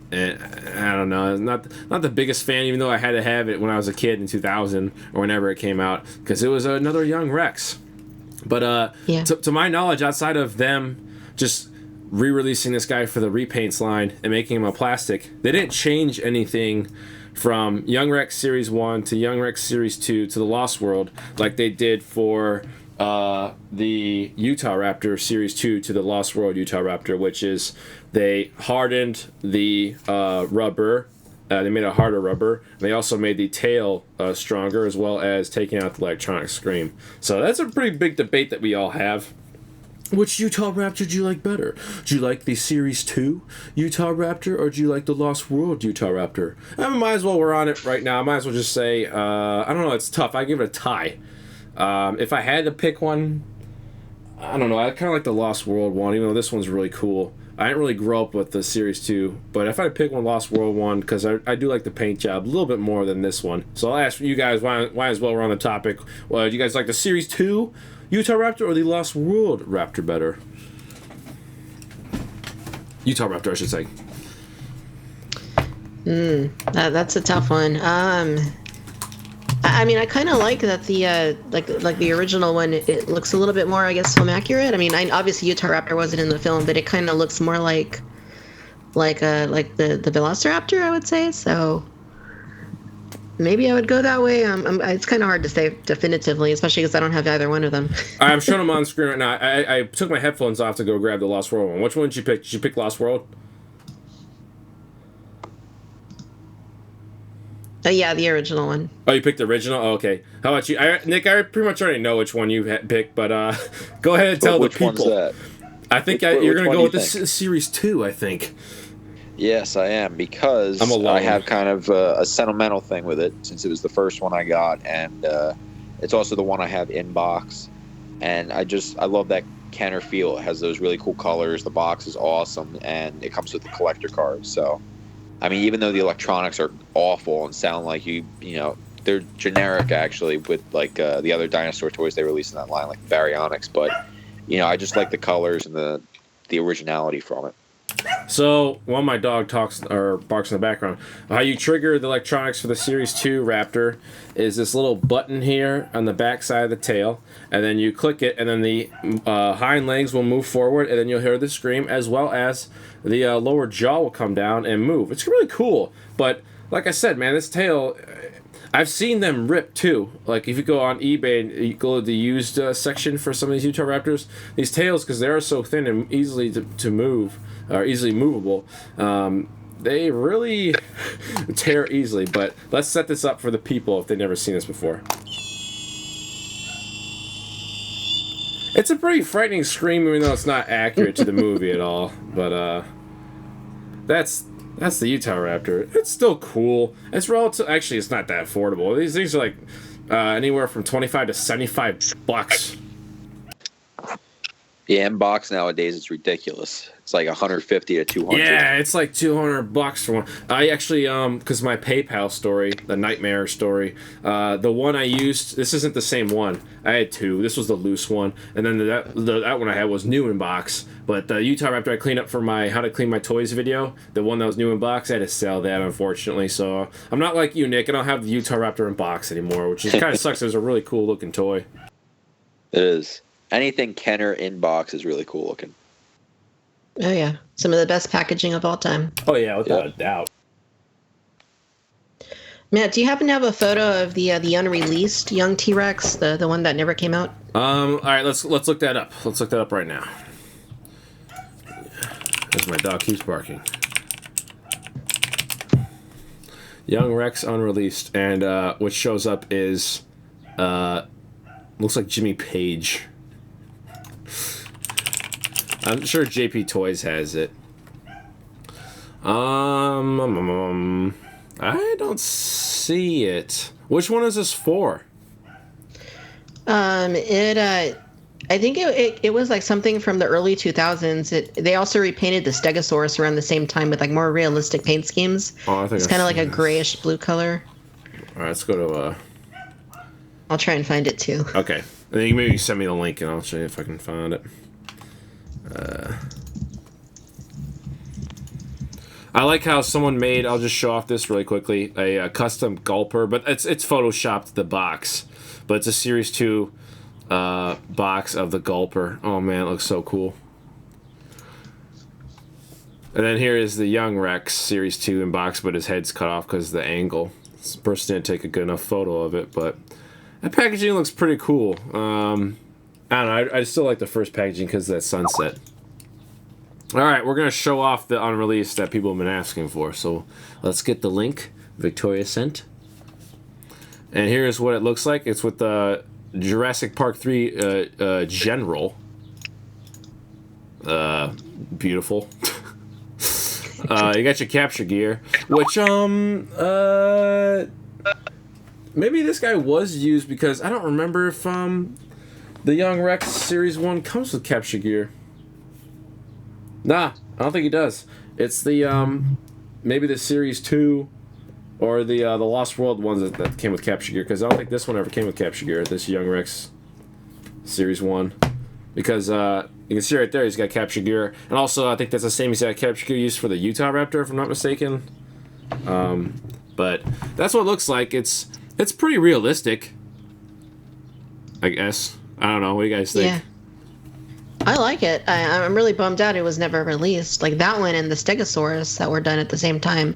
And I don't know, not the biggest fan, even though I had to have it when I was a kid in 2000 or whenever it came out, because it was another young Rex. But to my knowledge, outside of them just re-releasing this guy for the repaints line and making him a plastic, they didn't change anything from Young Rex Series 1 to Young Rex Series 2 to the Lost World like they did for the Utah Raptor Series 2 to the Lost World Utah Raptor, which is they hardened the rubber. They made a harder rubber. They also made the tail stronger, as well as taking out the electronic screen. So that's a pretty big debate that we all have. Which Utah Raptor do you like better? Do you like the Series 2 Utah Raptor, or do you like the Lost World Utah Raptor? I might as well, we're on it right now, I might as well just say, I don't know, it's tough. I give it a tie. If I had to pick one, I don't know, I kind of like the Lost World one, even though this one's really cool. I didn't really grow up with the Series 2, but if I pick one, Lost World one, because I do like the paint job a little bit more than this one. So I'll ask you guys, why as well we're on the topic, do you guys like the Series 2 Utah Raptor or the Lost World Raptor better? Utah Raptor, I should say. That's a tough one. I mean, I kind of like that the like the original one. It looks a little bit more, I guess, film accurate. I mean, obviously Utah Raptor wasn't in the film, but it kind of looks more like the Velociraptor, I would say. So maybe I would go that way. It's kind of hard to say definitively, especially because I don't have either one of them. I'm showing them on screen right now. I took my headphones off to go grab the Lost World one. Which one did you pick? Did you pick Lost World? Yeah, the original one. Oh, you picked the original? Oh, okay. How about you? Nick, I pretty much already know which one you picked, but go ahead and tell the people. Which one's that? I think you're going to go with the Series 2, I think. Yes, I am, because I have kind of a sentimental thing with it, since it was the first one I got, and it's also the one I have in box. And I love that Kenner feel. It has those really cool colors. The box is awesome, and it comes with the collector card, so... I mean, even though the electronics are awful and sound like they're generic actually with like the other dinosaur toys they released in that line, like Baryonyx. But I just like the colors and the originality from it. So while my dog talks or barks in the background, how you trigger the electronics for the Series 2 Raptor is this little button here on the back side of the tail, and then you click it, and then the hind legs will move forward, and then you'll hear the scream, as well as the lower jaw will come down and move. It's really cool, but like I said, man, this tail, I've seen them rip too. Like if you go on eBay and you go to the used section for some of these Utah Raptors, these tails, because they are so thin and easily to move, or easily movable, they really tear easily. But let's set this up for the people if they've never seen this before. It's a pretty frightening scream, even though it's not accurate to the movie at all. But that's the Utah Raptor. It's still cool. It's relative. Actually, it's not that affordable. These things are like anywhere from $25 to $75. Yeah, in box nowadays it's ridiculous. It's like $150 to $200. Yeah, it's like $200 for one. I actually, because my PayPal story, the nightmare story, the one I used, this isn't the same one. I had two. This was the loose one, and then that one I had was new in box. But the Utah Raptor I cleaned up for my How to Clean My Toys video, the one that was new in box, I had to sell that, unfortunately. So I'm not like you, Nick. I don't have the Utah Raptor in box anymore, which kind of sucks. It was a really cool looking toy. It is. Anything Kenner in box is really cool looking. Oh yeah, some of the best packaging of all time. Oh yeah, without a doubt. Matt, do you happen to have a photo of the unreleased young T-Rex, the one that never came out? All right, let's look that up. Let's look that up right now. As my dog keeps barking. Young Rex Unreleased, and what shows up is looks like Jimmy Page. I'm sure JP Toys has it. I don't see it. Which one is this for? I think it was like something from the early 2000s. They also repainted the Stegosaurus around the same time with like more realistic paint schemes. Oh, I think it's kind of like a grayish blue color. All right, let's go to. I'll try and find it too. Okay. And then you maybe send me the link and I'll show you if I can find it. I like how someone made, I'll just show off this really quickly, a custom gulper, but it's photoshopped the box. But it's a Series 2 box of the gulper. Oh man, it looks so cool. And then here is the young Rex Series 2 in box, but his head's cut off because of the angle. This person didn't take a good enough photo of it, but that packaging looks pretty cool. I don't know, I still like the first packaging because of that sunset. Alright, we're going to show off the Unreleased that people have been asking for. So let's get the link Victoria sent. And here's what it looks like. It's with the Jurassic Park 3 General. Beautiful. You got your capture gear, which, maybe this guy was used because I don't remember if, the Young Rex Series 1 comes with capture gear. Nah, I don't think he does. It's the, maybe the Series 2 or the Lost World ones that came with capture gear, because I don't think this one ever came with capture gear, this Young Rex Series 1. Because, you can see right there, he's got capture gear. And also, I think that's the same he's got capture gear used for the Utah Raptor, if I'm not mistaken. But that's what it looks like. It's pretty realistic, I guess. I don't know. What do you guys think? Yeah. I like it. I'm really bummed out it was never released. Like that one and the Stegosaurus that were done at the same time.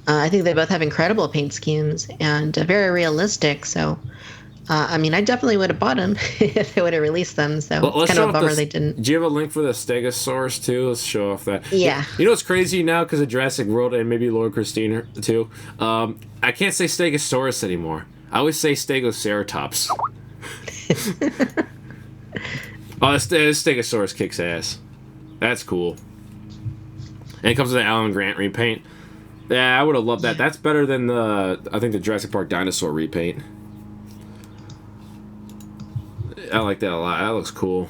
I think they both have incredible paint schemes and very realistic. So, I mean, I definitely would have bought them if they would have released them. So it's kind of a bummer they didn't. Do you have a link for the Stegosaurus too? Let's show off that. Yeah. You know what's crazy now because of Jurassic World and maybe Lord Christine too? I can't say Stegosaurus anymore. I always say Stegoceratops. Oh, this Stegosaurus kicks ass. That's cool. And it comes with an Alan Grant repaint. Yeah, I would have loved that. That's better than I think the Jurassic Park dinosaur repaint. I like that a lot. That looks cool.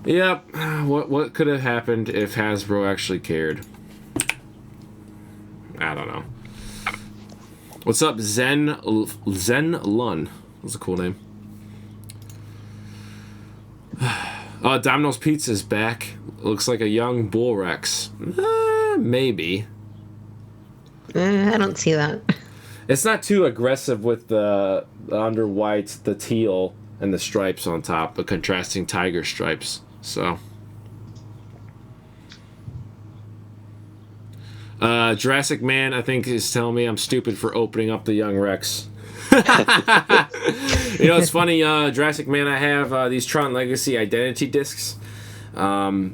Yep. What could have happened if Hasbro actually cared? I don't know. What's up, Zen Lun? That's a cool name. Domino's Pizza's back. Looks like a young Bull Rex. Maybe. I don't see that. It's not too aggressive with the under white, the teal, and the stripes on top, the contrasting tiger stripes. So. Jurassic Man, I think, is telling me I'm stupid for opening up the young Rex. You know, it's funny, Jurassic Man, I have these Tron Legacy Identity discs. They're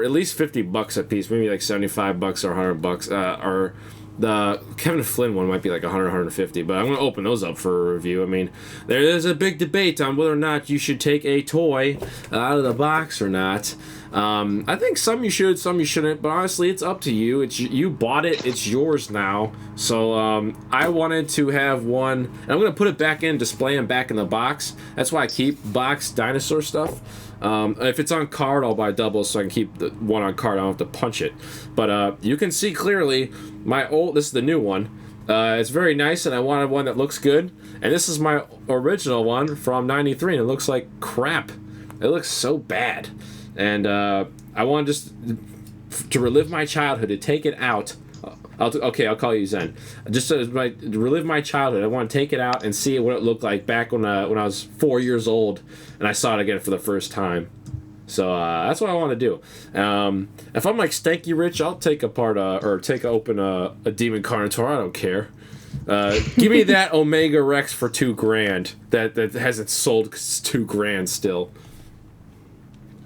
at least $50 a piece, maybe like $75 or $100. Or the Kevin Flynn one might be like $100, $150, but I'm going to open those up for a review. I mean, there is a big debate on whether or not you should take a toy out of the box or not. I think some you should, some you shouldn't, but honestly, it's up to you. You bought it, it's yours now. So I wanted to have one, and I'm going to put it back in, display them back in the box. That's why I keep box dinosaur stuff. If it's on card, I'll buy doubles so I can keep the one on card. I don't have to punch it. But you can see clearly this is the new one. It's very nice, and I wanted one that looks good. And this is my original one from '93, and it looks like crap. It looks so bad. And I want just to relive my childhood, to take it out. I'll call you Zen. Just to relive my childhood, I want to take it out and see what it looked like back when I was 4 years old, and I saw it again for the first time. So that's what I want to do. If I'm like Stanky Rich, I'll take apart or take open a Demon Carnotaur. I don't care. Give me that Omega Rex for $2,000 that hasn't sold 'cause it's $2,000 still.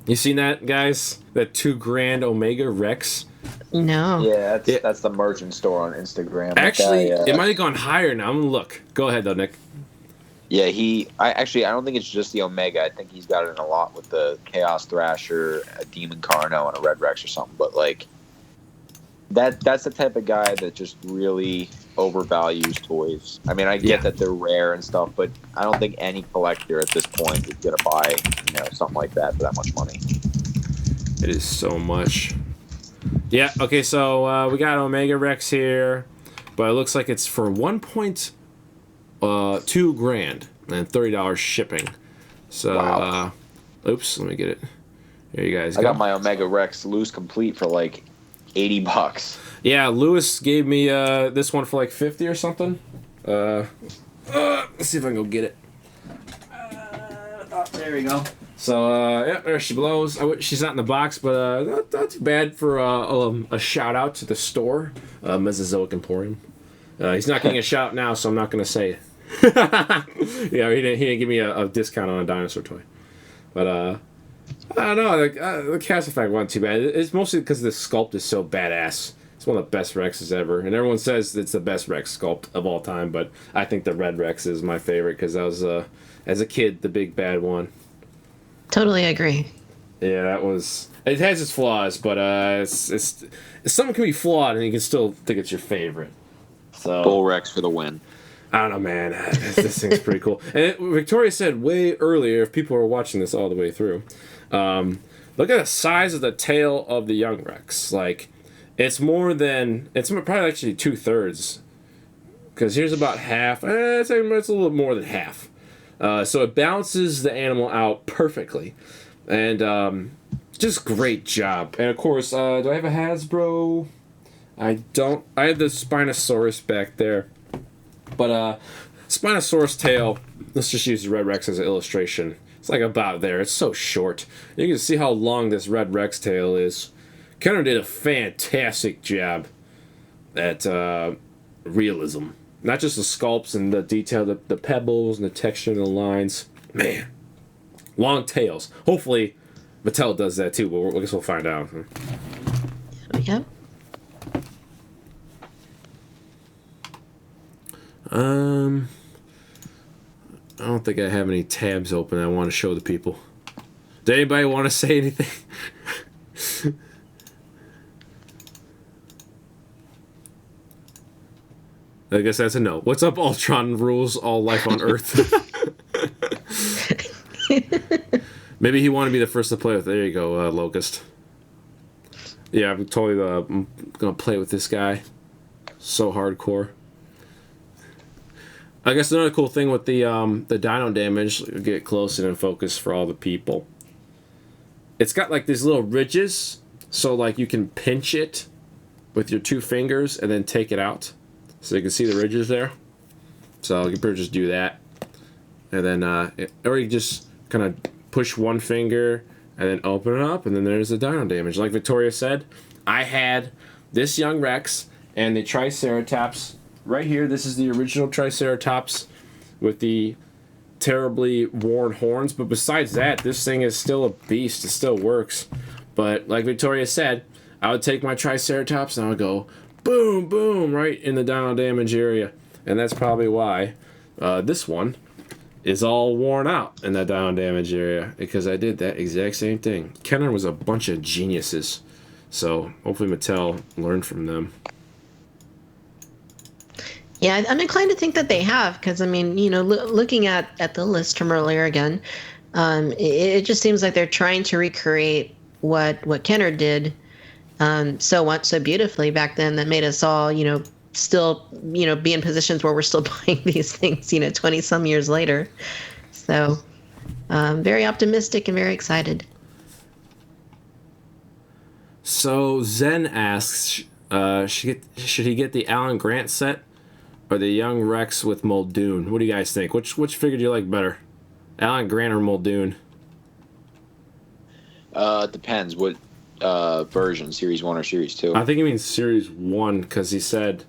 You seen that, guys? That $2,000 Omega Rex? No. Yeah, that's the merchant store on Instagram. Actually, it might have gone higher now. I'm gonna look. Go ahead though, Nick. Yeah, I don't think it's just the Omega. I think he's got it in a lot with the Chaos Thrasher, a Demon Carno, and a Red Rex or something. But like, that's the type of guy that just really overvalues toys. I mean, I get that they're rare and stuff, but I don't think any collector at this point is gonna buy, something like that for that much money. It is so much. Yeah. Okay. So we got Omega Rex here, but it looks like it's for $1.2 grand. and $30 shipping. So, Wow. Oops, let me get it. Here you guys I go. got my Omega Rex loose complete for like $80. Yeah, Lewis gave me this one for like 50 or something. Let's see if I can go get it. There we go. So, yeah, there she blows. She's not in the box, but not too bad for a shout out to the store, Mesozoic Emporium. He's not getting a shout now, so I'm not going to say it. Yeah, he didn't give me a discount on a dinosaur toy. But, I don't know, the cast effect wasn't too bad. It's mostly because the sculpt is so badass. It's one of the best Rexes ever. And everyone says it's the best Rex sculpt of all time, but I think the Red Rex is my favorite because that was, as a kid, the big bad one. Totally agree. Yeah, that was... It has its flaws, but it's something can be flawed and you can still think it's your favorite. So Bull Rex for the win. I don't know, man. This thing's pretty cool. And Victoria said way earlier, if people are watching this all the way through, look at the size of the tail of the young Rex. Like, it's more than... It's probably actually 2/3. Because here's about half. It's a little more than half. So it balances the animal out perfectly. And just great job. And of course, do I have a Hasbro? I don't. I have the Spinosaurus back there. But Spinosaurus tail, let's just use the Red Rex as an illustration. It's like about there. It's so short. You can see how long this Red Rex tail is. Kenner did a fantastic job at realism. Not just the sculpts and the detail, the pebbles and the texture and the lines. Man, long tails. Hopefully, Mattel does that too, but I guess we'll find out. Yep. I don't think I have any tabs open I want to show the people. Does anybody want to say anything? I guess that's a no. What's up, Ultron rules all life on Earth? Maybe he wanted to be the first to play with. There you go, Locust. Yeah, I'm totally gonna play with this guy. So hardcore. I guess another cool thing with the dino damage, get close and in focus for all the people. It's got like these little ridges, so like you can pinch it with your 2 fingers and then take it out. So you can see the ridges there. So you can just do that. And then, or you can just kind of push 1 finger and then open it up, and then there's the dino damage. Like Victoria said, I had this young Rex and the Triceratops right here. This is the original Triceratops with the terribly worn horns. But besides that, this thing is still a beast. It still works. But like Victoria said, I would take my Triceratops and I would go boom, boom, right in the dino damage area. And that's probably why this one is all worn out in that dino damage area, because I did that exact same thing. Kenner was a bunch of geniuses. So hopefully Mattel learned from them. Yeah, I'm inclined to think that they have, because I mean, you know, looking at the list from earlier again, it just seems like they're trying to recreate what Kenner did so beautifully back then, that made us all, you know, still, you know, be in positions where we're still buying these things, you know, 20 some years later. So very optimistic and very excited. So Zen asks, should he get the Alan Grant set or the young Rex with Muldoon? What do you guys think? Which figure do you like better, Alan Grant or Muldoon? It depends what version, Series 1 or Series 2. I think he means Series 1, because he said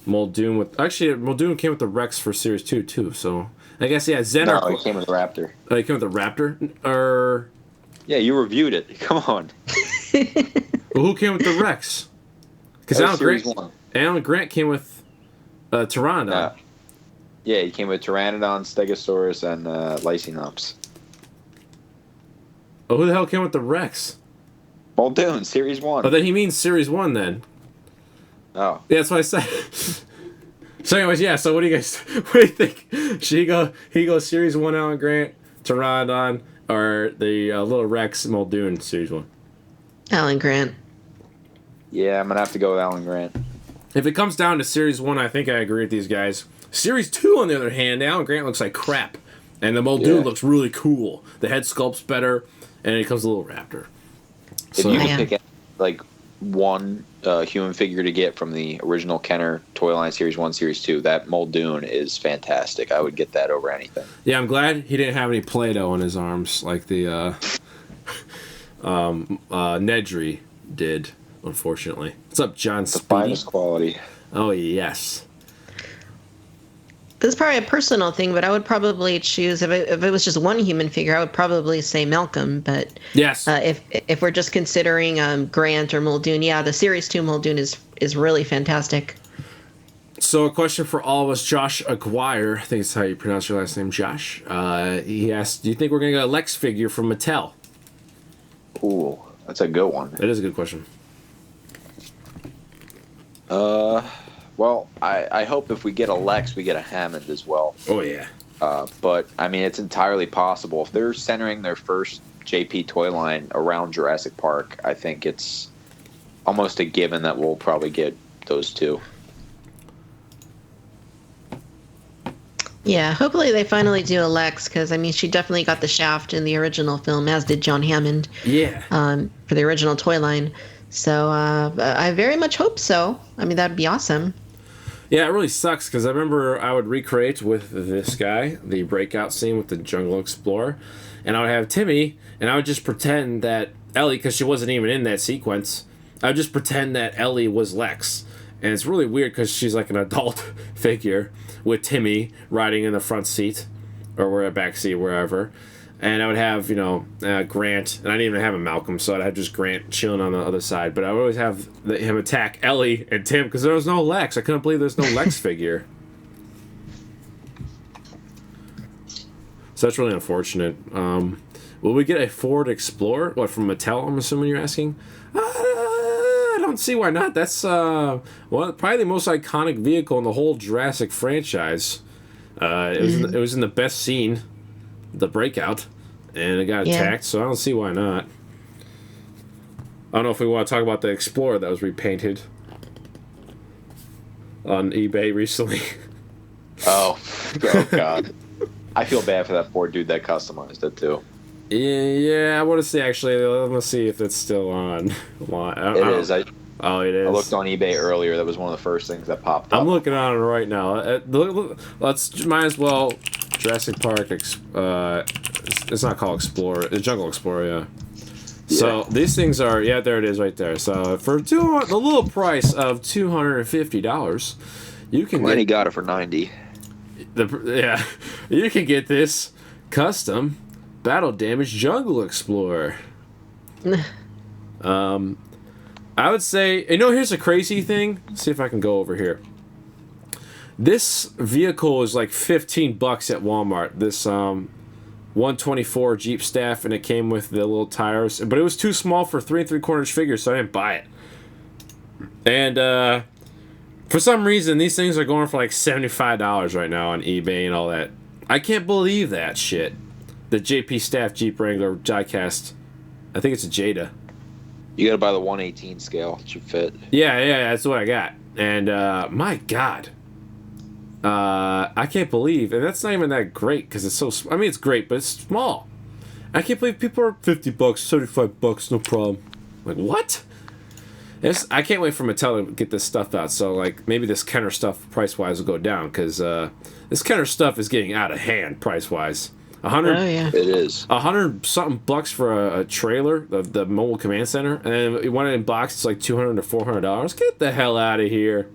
Muldoon with... Actually, Muldoon came with the Rex for Series 2, too, so... I guess, yeah, Zen... No, he came with the Raptor. Oh, he came with the Raptor? Or... Yeah, you reviewed it. Come on. Well, who came with the Rex? Because Alan Grant came with Pteranodon. Yeah, he came with Pteranodon, Stegosaurus, and Lycinops. Oh, who the hell came with the Rex? Muldoon, Series 1. Oh, then he means Series 1, then. Oh. Yeah, that's what I said. So anyways, yeah, so what do you guys... What do you think? Should he go Series 1 Alan Grant, Pteranodon, or the little Rex Muldoon Series 1? Alan Grant. Yeah, I'm going to have to go with Alan Grant. If it comes down to Series 1, I think I agree with these guys. Series 2, on the other hand, Alan Grant looks like crap. And the Muldoon Yeah. looks really cool. The head sculpt's better, and it comes a little raptor. If So, you Yeah. could pick like one human figure to get from the original Kenner toy line Series 1, Series 2, that Muldoon is fantastic. I would get that over anything. yeah, I'm glad he didn't have any Play-Doh on his arms like the Nedry did, unfortunately. What's up, John The Speedy? finest quality. Oh, yes. This is probably a personal thing, but I would probably choose if it was just one human figure, I would probably say Malcolm. But Yes. if we're just considering Grant or Muldoon, yeah, the Series 2 Muldoon is really fantastic. So a question for all of us, Josh Aguirre, I think it's how you pronounce your last name, Josh. He asked, do you think we're going to get a Lex figure from Mattel? Ooh, that's a good one. That is a good question. Well, I hope if we get a Lex, we get a Hammond as well. Oh, yeah. But, I mean, it's entirely possible. If they're centering their first JP toy line around Jurassic Park, I think it's almost a given that we'll probably get those two. Yeah, hopefully they finally do a Lex, because I mean she definitely got the shaft in the original film, as did John Hammond. Yeah. For the original toy line. So I very much hope so. I mean, that'd be awesome. Yeah, it really sucks because I remember I would recreate with this guy the breakout scene with the Jungle Explorer, and I would have Timmy, and I would just pretend that Ellie, because she wasn't even in that sequence, I would just pretend that Ellie was Lex. And it's really weird because she's like an adult figure with Timmy riding in the front seat or a back seat, wherever. And I would have, Grant, and I didn't even have a Malcolm, so I'd have just Grant chilling on the other side. But I would always have him attack Ellie and Tim because there was no Lex. I couldn't believe there's no Lex figure. So that's really unfortunate. Will we get a Ford Explorer? What, from Mattel, I'm assuming you're asking? I don't see why not. That's probably the most iconic vehicle in the whole Jurassic franchise. It was in the best scene, the breakout, and it got attacked, so I don't see why not. I don't know if we want to talk about the Explorer that was repainted on eBay recently. Oh God. I feel bad for that poor dude that customized it, too. Yeah, I want to see, actually. Let's see if it's still on. It is. Oh, it is. I looked on eBay earlier. That was one of the first things that popped up. I'm looking on it right now. Might as well Jurassic Park. It's not called Explorer. It's Jungle Explorer, yeah. So these things are, there it is right there. So for the little price of $250, you can And he got it for $90. You can get this custom battle damaged Jungle Explorer. I would say, here's a crazy thing. Let's see if I can go over here. This vehicle is like $15 at Walmart. This 124 Jeep Staff, and it came with the little tires, but it was too small for 3 3/4 figures, so I didn't buy it. And for some reason, these things are going for like $75 right now on eBay and all that. I can't believe that shit. The JP Staff Jeep Wrangler diecast. I think it's a Jada. You gotta buy the 118 scale to fit. Yeah, that's what I got. And my God, I can't believe, and that's not even that great because it's so. I mean, it's great, but it's small. I can't believe people are $50, $35, no problem. Like what? I can't wait for Mattel to get this stuff out. So like maybe this Kenner stuff price wise will go down because this Kenner stuff is getting out of hand price wise. 100. Oh yeah. It is. 100 something bucks for a trailer, the mobile command center, and then one in box it's like $200 to $400. Get the hell out of here,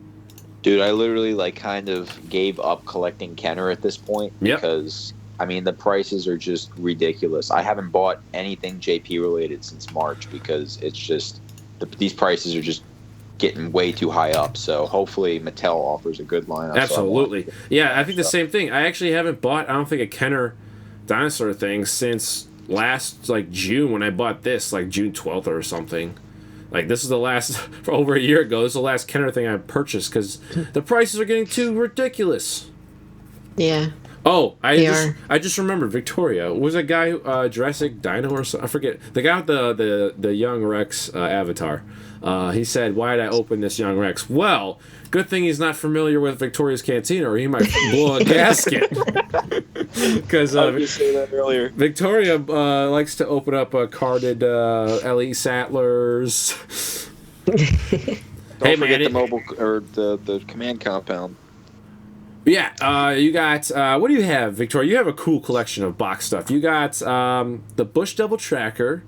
dude! I literally kind of gave up collecting Kenner at this point because I mean the prices are just ridiculous. I haven't bought anything JP related since March because it's just these prices are just getting way too high up. So hopefully Mattel offers a good lineup. Absolutely, yeah. I think the same thing. I actually haven't bought, I don't think, a Kenner dinosaur thing since last June when I bought this, like June 12th or something. Like this is the last for over a year ago. This is the last Kenner thing I purchased because the prices are getting too ridiculous. Yeah. Oh, I just remembered Victoria. Was a guy Jurassic Dino or something? I forget. The guy with the young Rex avatar. He said, "Why did I open this young Rex?" Well, good thing he's not familiar with Victoria's Cantina, or he might blow a gasket. Because I was just saying that earlier. Victoria likes to open up carded LE Sattlers. Don't forget the mobile or the command compound. Yeah, you got, what do you have, Victoria? You have a cool collection of box stuff. You got the Bush Devil Tracker.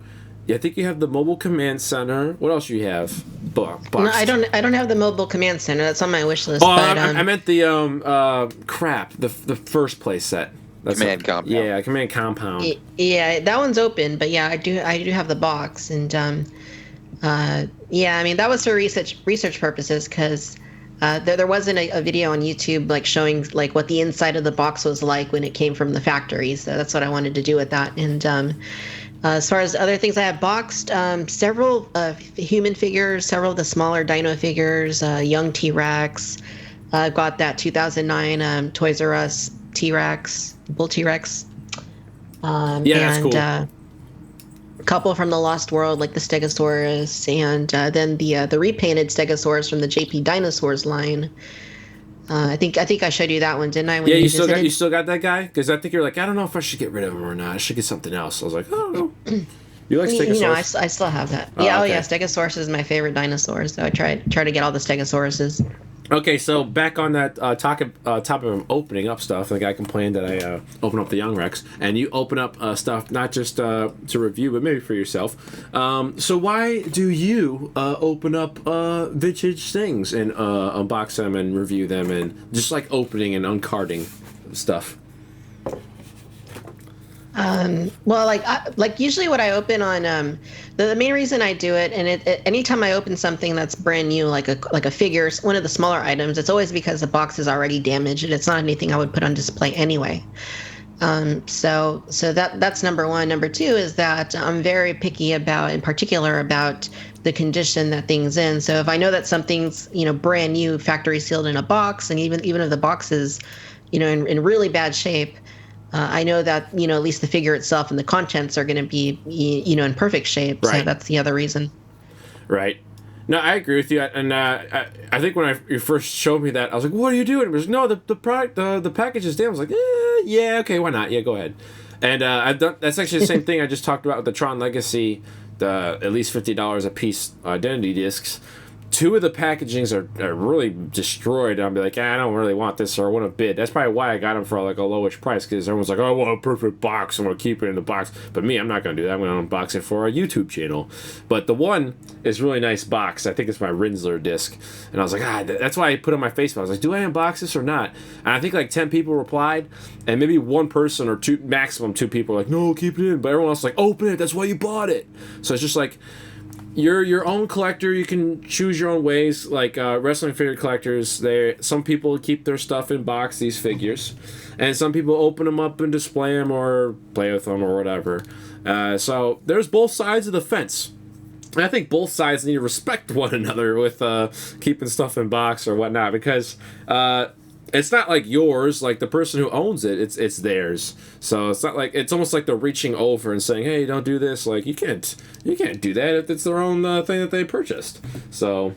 Yeah, I think you have the Mobile Command Center. What else do you have? Box. No, I don't have the Mobile Command Center. That's on my wish list. Oh, but, I meant the, the first play set. That's Command Compound. Yeah, Command Compound. Yeah, that one's open, but yeah, I do have the box. And, yeah, I mean, that was for research purposes, because there wasn't a video on YouTube like showing like what the inside of the box was like when it came from the factory. So that's what I wanted to do with that. And as far as other things I have boxed, several human figures, several of the smaller dino figures, young T-Rex. I've got that 2009 Toys R Us T-Rex, Bull T-Rex. Yeah, that's cool. A couple from the Lost World, like the Stegosaurus, and then the repainted Stegosaurus from the JP Dinosaurs line. I think I showed you that one, didn't I? Yeah, you still got that guy? Because I think you're like, I don't know if I should get rid of him or not. I should get something else. I was like, oh, no. You like Stegosaurus? You know, I still have that. Oh, yeah, okay. Oh yeah, Stegosaurus is my favorite dinosaur, so I try to get all the Stegosauruses. Okay, so back on that topic of opening up stuff, the guy complained that I open up the Young Rex, and you open up stuff not just to review, but maybe for yourself. So why do you open up vintage things and unbox them and review them, and just like opening and uncarding stuff? Well, like usually what I open on the main reason I do it, and anytime I open something that's brand new, like a figure, one of the smaller items, it's always because the box is already damaged and it's not anything I would put on display anyway. So that's number one. Number two is that I'm very picky in particular about the condition that things in. So if I know that something's brand new, factory sealed in a box, and even if the box is in really bad shape, I know that, at least the figure itself and the contents are going to be, in perfect shape. Right. So that's the other reason. Right. No, I agree with you. And I think when you first showed me that, I was like, what are you doing? It was, no, the product, the package is damn. I was like, yeah, okay, why not? Yeah, go ahead. And that's actually the same thing I just talked about with the Tron Legacy, the at least $50 a piece identity discs. Two of the packagings are really destroyed. I'll be like, I don't really want this, or I want to bid. That's probably why I got them for like a lowish price, because everyone's like, oh, I want a perfect box. I want to keep it in the box. But me, I'm not going to do that. I'm going to unbox it for our YouTube channel. But the one is really nice box. I think it's my Rinsler disc. And I was like, that's why I put on my Facebook. I was like, do I unbox this or not? And I think like 10 people replied, and maybe one person or two, maximum 2 people were like, no, keep it in. But everyone else was like, open it. That's why you bought it. So it's just like, you're your own collector. You can choose your own ways. Like wrestling figure collectors, some people keep their stuff in box, these figures, and some people open them up and display them or play with them or whatever. So there's both sides of the fence. And I think both sides need to respect one another with keeping stuff in box or whatnot, because it's not like yours. Like the person who owns it, it's theirs. So it's not like, it's almost like they're reaching over and saying, hey, don't do this. Like you can't do that if it's their own thing that they purchased. So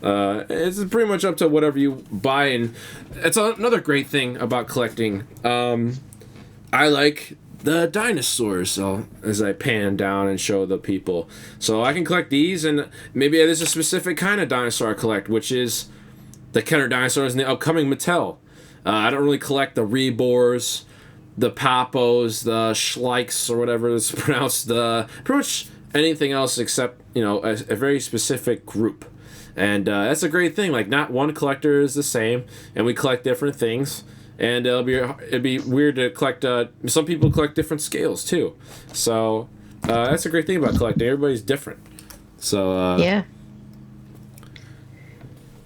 it's pretty much up to whatever you buy. And it's another great thing about collecting. I like the dinosaurs, so as I pan down and show the people, so I can collect these, and maybe there's a specific kind of dinosaur I collect, which is the Kenner dinosaurs and the upcoming Mattel. I don't really collect the Rebors, the Papos, the Schleichs, or whatever it's pronounced, pretty much anything else except, a very specific group. And that's a great thing. Like, not one collector is the same, and we collect different things. And it'd be weird to collect, some people collect different scales, too. So that's a great thing about collecting. Everybody's different. So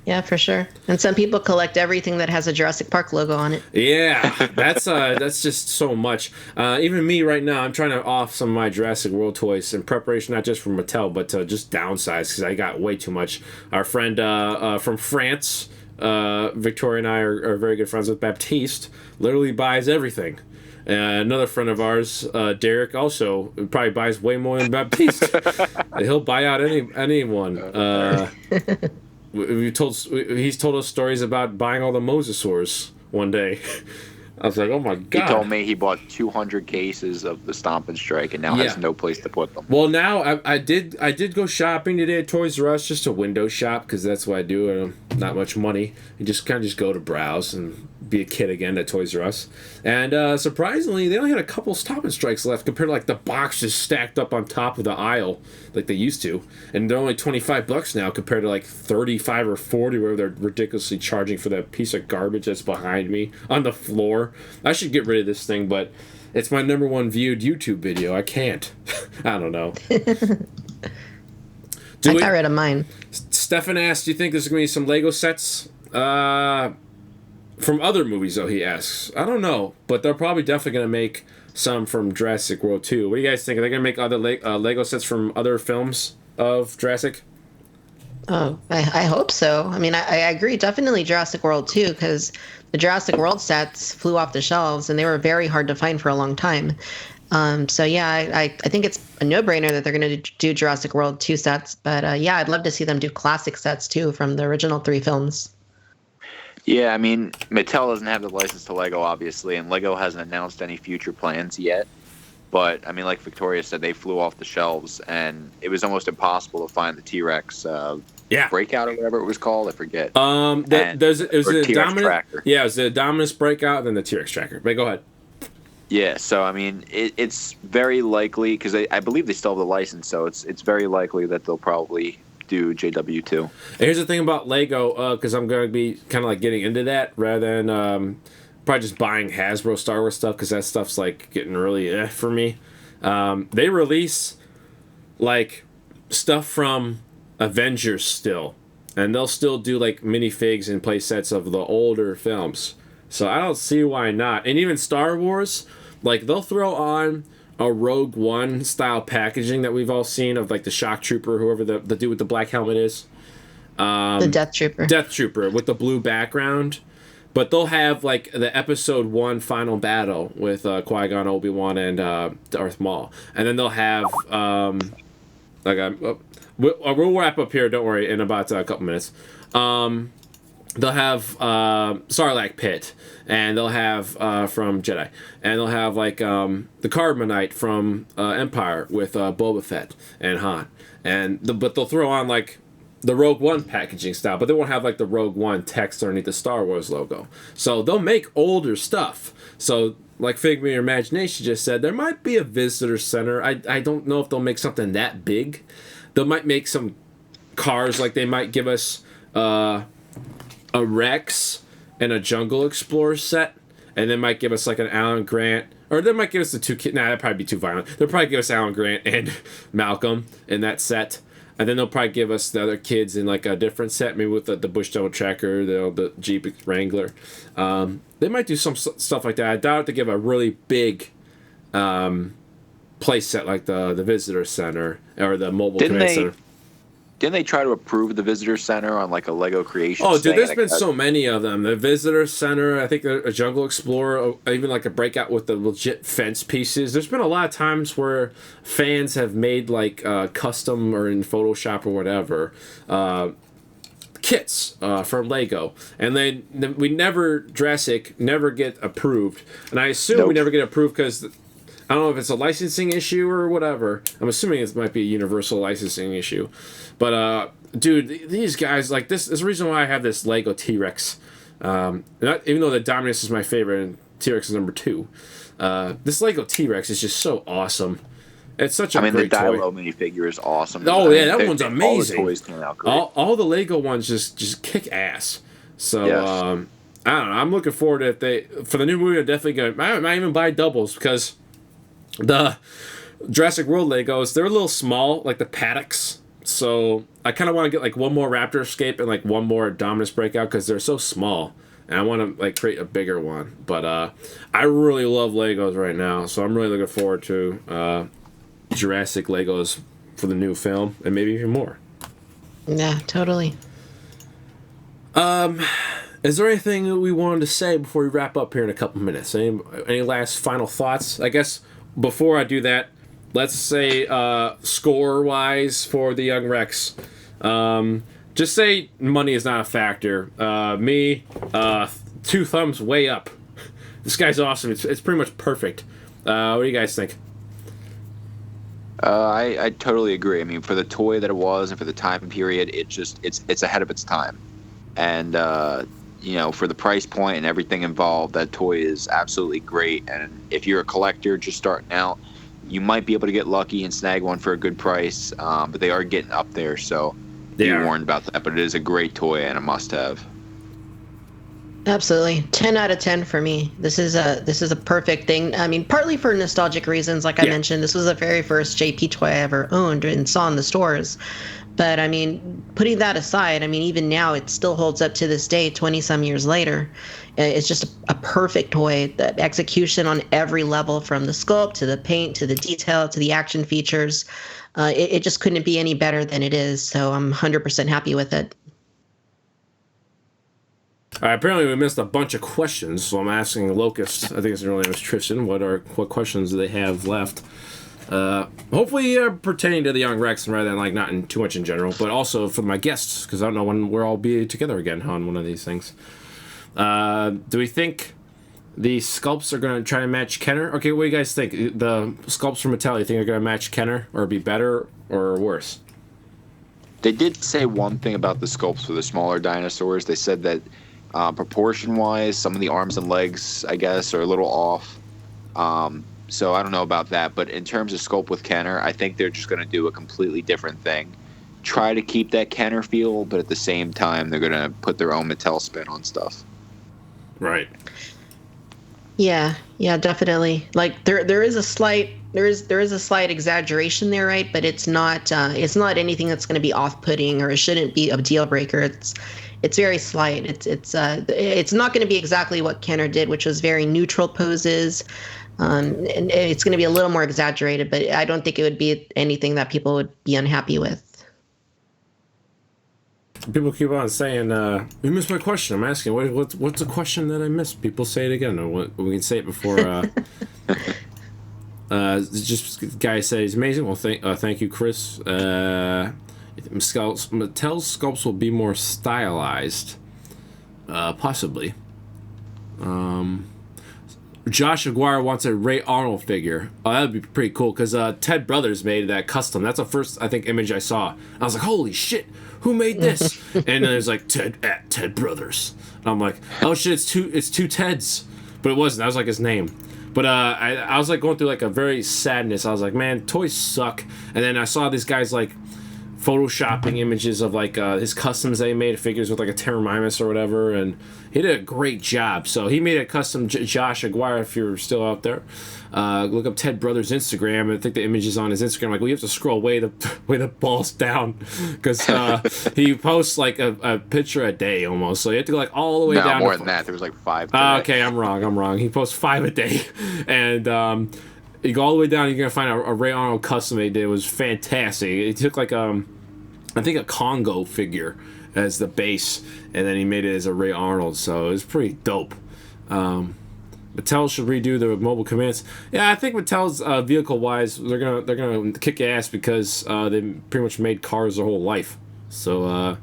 Yeah, for sure. And some people collect everything that has a Jurassic Park logo on it. Yeah, that's just so much. Even me right now, I'm trying to off some of my Jurassic World toys in preparation, not just for Mattel, but to just downsize, because I got way too much. Our friend from France, Victoria and I are very good friends with Baptiste, literally buys everything. Another friend of ours, Derek, also probably buys way more than Baptiste. He'll buy out anyone. He's told us stories about buying all the mosasaurs one day. I was like, oh my He god. told me he bought 200 cases of the Stomp and Strike and now has no place to put them. Well, now I did go shopping today at Toys R Us, just a window shop, because that's what I do. Not much money. You just kind of just go to browse and be a kid again at Toys R Us. And surprisingly, they only had a couple Stomp and Strikes left compared to like the box just stacked up on top of the aisle like they used to. And they're only $25 now compared to like 35 or 40 where they're ridiculously charging for that piece of garbage that's behind me on the floor. I should get rid of this thing, but it's my #1 viewed YouTube video. I can't. I don't know. I got rid of mine. Stefan asked, do you think there's going to be some Lego sets from other movies, though, he asks. I don't know, but they're probably definitely going to make some from Jurassic World 2. What do you guys think? Are they going to make other Lego sets from other films of Jurassic? Oh, I hope so. I mean, I agree. Definitely Jurassic World 2, because the Jurassic World sets flew off the shelves, and they were very hard to find for a long time. So, yeah, I think it's a no-brainer that they're going to do Jurassic World 2 sets. But, yeah, I'd love to see them do classic sets, too, from the original 3 films. Yeah, I mean, Mattel doesn't have the license to Lego, obviously, and Lego hasn't announced any future plans yet. But, I mean, like Victoria said, they flew off the shelves, and it was almost impossible to find the T-Rex Breakout or whatever it was called. I forget. It was the Dominus Tracker. Yeah, it was the Dominus Breakout, then the T-Rex Tracker. But go ahead. Yeah, so, I mean, it's very likely, because I believe they still have the license, so it's very likely that they'll probably do JW2. And here's the thing about Lego, because I'm going to be kind of like getting into that rather than probably just buying Hasbro Star Wars stuff, because that stuff's like getting really for me. They release like stuff from Avengers still, and they'll still do like minifigs and play sets of the older films. So I don't see why not. And even Star Wars, like they'll throw on a Rogue One style packaging that we've all seen of like the Shock Trooper, whoever the dude with the black helmet is. The Death Trooper. Death Trooper with the blue background. But they'll have like the Episode 1 final battle with Qui-Gon, Obi-Wan, and Darth Maul. And then they'll have we'll wrap up here, don't worry, in about a couple minutes. They'll have Sarlacc Pit, and they'll have from Jedi, and they'll have like the Carbonite from Empire with Boba Fett and Han, but they'll throw on like the Rogue One packaging style, but they won't have like the Rogue One text underneath the Star Wars logo. So they'll make older stuff. So like Figment Your Imagination just said, there might be a visitor center. I don't know if they'll make something that big. They might make some cars, like they might give us a Rex and a Jungle Explorer set, and they might give us like an Alan Grant, or they might give us the two kids. Nah, that'd probably be too violent. They'll probably give us Alan Grant and Malcolm in that set, and then they'll probably give us the other kids in like a different set, maybe with the Bush Double Tracker, the Jeep Wrangler. They might do some stuff like that. I doubt they give a really big place set like the Visitor Center or the Mobile Command Center. Didn't they try to approve the Visitor Center on like a Lego Creations? Oh, dude, there's been so many of them. The Visitor Center, I think a Jungle Explorer, even like a breakout with the legit fence pieces. There's been a lot of times where fans have made like custom or in Photoshop or whatever kits from Lego, and Jurassic never get approved, and I assume we never get approved because I don't know if it's a licensing issue or whatever. I'm assuming it might be a universal licensing issue. But, dude, these guys, like, this is the reason why I have this Lego T-Rex. Even though the Dominus is my favorite and T-Rex is number 2. This Lego T-Rex is just so awesome. It's such a great toy. I mean, the Dilo minifigure is awesome. Oh, yeah, that one's amazing. All the toys came out great. All the Lego ones just kick ass. So, yes. I don't know. I'm looking forward to for the new movie, I'm definitely going to, I might even buy doubles because the Jurassic World Legos, they're a little small, like the paddocks. So I kind of want to get like one more Raptor Escape and like one more Dominus Breakout because they're so small, and I want to like create a bigger one. But I really love Legos right now, so I'm really looking forward to Jurassic Legos for the new film and maybe even more. Yeah, totally. Is there anything that we wanted to say before we wrap up here in a couple minutes? Any last final thoughts? I guess before I do that, let's say score-wise for the Young Rex. Just say money is not a factor. Me, 2 thumbs way up This guy's awesome. It's pretty much perfect. What do you guys think? I totally agree. I mean, for the toy that it was and for the time period, it's ahead of its time. And for the price point and everything involved, that toy is absolutely great. And if you're a collector just starting out, you might be able to get lucky and snag one for a good price. But they are getting up there, so be warned about that. But it is a great toy and a must-have. Absolutely. 10 out of 10 for me. This is a perfect thing. I mean, partly for nostalgic reasons. Like I mentioned, this was the very first JP toy I ever owned and saw in the stores. But I mean, putting that aside, I mean, even now it still holds up to this day, 20 some years later. It's just a perfect toy. The execution on every level, from the sculpt to the paint to the detail to the action features. It just couldn't be any better than it is. So I'm 100% happy with it. All right, apparently we missed a bunch of questions, so I'm asking Locust, I think his real name is Tristan, what questions do they have left? Hopefully pertaining to the Young Rex rather than like not in too much in general, but also for my guests, because I don't know when we'll all be together again on one of these things. Do we think the sculpts are going to try to match Kenner? Okay, what do you guys think? The sculpts from Mattel, you think they're going to match Kenner or be better or worse? They did say one thing about the sculpts for the smaller dinosaurs. They said that proportion-wise, some of the arms and legs, I guess, are a little off. So I don't know about that. But in terms of sculpt with Kenner, I think they're just going to do a completely different thing. Try to keep that Kenner feel, but at the same time, they're going to put their own Mattel spin on stuff. Right. Yeah, definitely. Like there is a slight exaggeration there, right? But it's not anything that's going to be off-putting, or it shouldn't be a deal breaker. It's very slight. It's not going to be exactly what Kenner did, which was very neutral poses. And it's going to be a little more exaggerated, but I don't think it would be anything that people would be unhappy with. People keep on saying, you missed my question. I'm asking, what's the question that I missed? People say it again. Or we can say it before. Just guy says he's amazing. Well, thank you, Chris. Mattel's sculpts will be more stylized, possibly. Josh Aguirre wants a Ray Arnold figure. Oh, that would be pretty cool, because Ted Brothers made that custom. That's the first, I think, image I saw. I was like, holy shit, who made this? And then there's like Ted Brothers. And I'm like, oh shit, it's two Teds. But it wasn't. That was like his name. But I was like going through like a very sadness. I was like, man, toys suck. And then I saw these guys like photoshopping images of like his customs they made, figures with like a Pteromimus or whatever, and he did a great job. So he made a custom Josh Aguirre. If you're still out there, look up Ted Brothers Instagram. I think the image is on his Instagram. Like, well, you have to scroll way the balls down, because he posts like a picture a day almost. So you have to go like all the way down. No, more than that. There was like 5 today. Okay, I'm wrong. He posts 5 a day, and you go all the way down, you're gonna find a Ray Arnold custom he did. It was fantastic. He took like I think a Congo figure as the base, and then he made it as a Ray Arnold. So it was pretty dope. Mattel should redo the mobile commands. Yeah, I think Mattel's vehicle wise, they're gonna kick ass, because they pretty much made cars their whole life. So I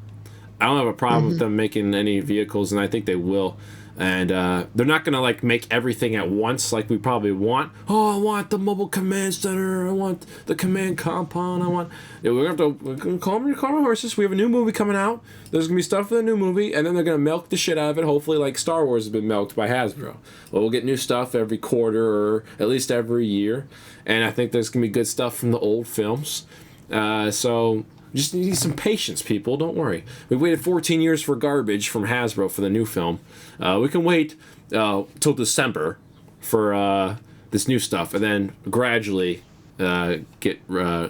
don't have a problem with them making any vehicles, and I think they will. And they're not gonna like make everything at once like we probably want. Oh, I want the mobile command center. I want the command compound. I want. Yeah, we're gonna calm your horses. We have a new movie coming out. There's gonna be stuff for the new movie, and then they're gonna milk the shit out of it. Hopefully, like Star Wars has been milked by Hasbro. Well, we'll get new stuff every quarter or at least every year, and I think there's gonna be good stuff from the old films. So. Just need some patience, people. Don't worry. We waited 14 years for garbage from Hasbro for the new film. We can wait till December for this new stuff, and then gradually get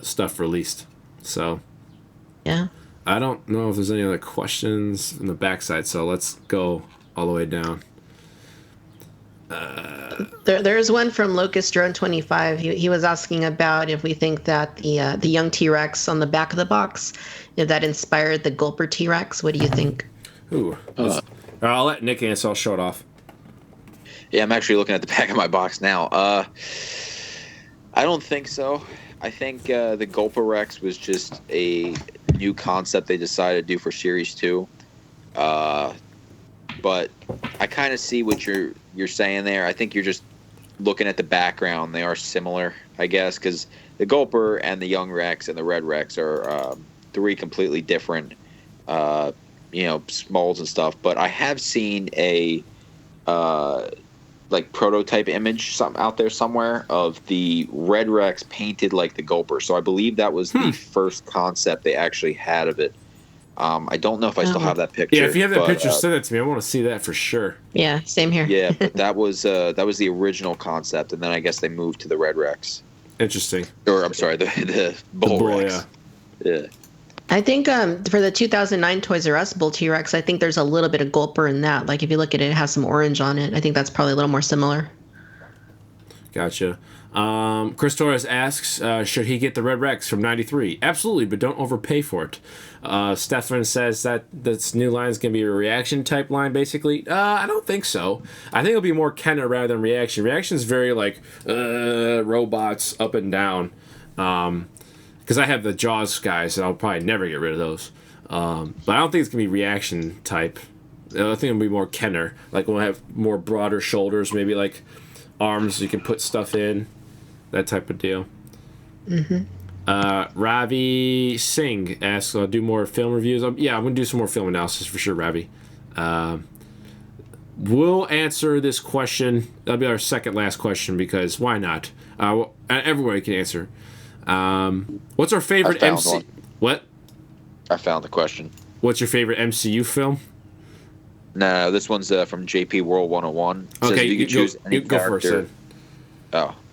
stuff released. So, yeah. I don't know if there's any other questions in the backside, so let's go all the way down. There's one from Locust Drone 25. He was asking about if we think that the young T-Rex on the back of the box, if that inspired the Gulper T-Rex. What do you think? Ooh, I'll let Nick answer. I'll show it off. Yeah, I'm actually looking at the back of my box now. I don't think so. I think the Gulper Rex was just a new concept they decided to do for Series 2. But I kind of see what you're saying there. I think you're just looking at the background. They are similar, I guess, because the Gulper and the Young Rex and the Red Rex are three completely different, molds and stuff. But I have seen a like prototype image out there somewhere of the Red Rex painted like the Gulper. So I believe that was the first concept they actually had of it. I don't know if I still have that picture. Yeah, if you have that picture, send it to me. I want to see that for sure. Yeah, same here. Yeah, but that was the original concept, and then I guess they moved to the Red Rex. Interesting. Or I'm sorry, the Bull Rex. Yeah. I think for the 2009 Toys R Us Bull T-Rex, I think there's a little bit of Gulper in that. Like if you look at it, it has some orange on it. I think that's probably a little more similar. Gotcha. Chris Torres asks, should he get the Red Rex from 93? Absolutely, but don't overpay for it. Stefan says that this new line is going to be a reaction type line, basically. I don't think so. I think it'll be more Kenner rather than reaction. Reaction is very like robots up and down. Because I have the Jaws guys, and I'll probably never get rid of those. But I don't think it's going to be reaction type. I think it'll be more Kenner. Like we'll have more broader shoulders, maybe like arms you can put stuff in. That type of deal. Mm-hmm. Ravi Singh asks, I'll do more film reviews. Yeah, I'm going to do some more film analysis for sure, Ravi. We'll answer this question. That'll be our second last question because why not? Everybody can answer. What's our favorite MC? What? I found the question. What's your favorite MCU film? No, this one's from JP World 101. Okay, says if you could choose any go character. First,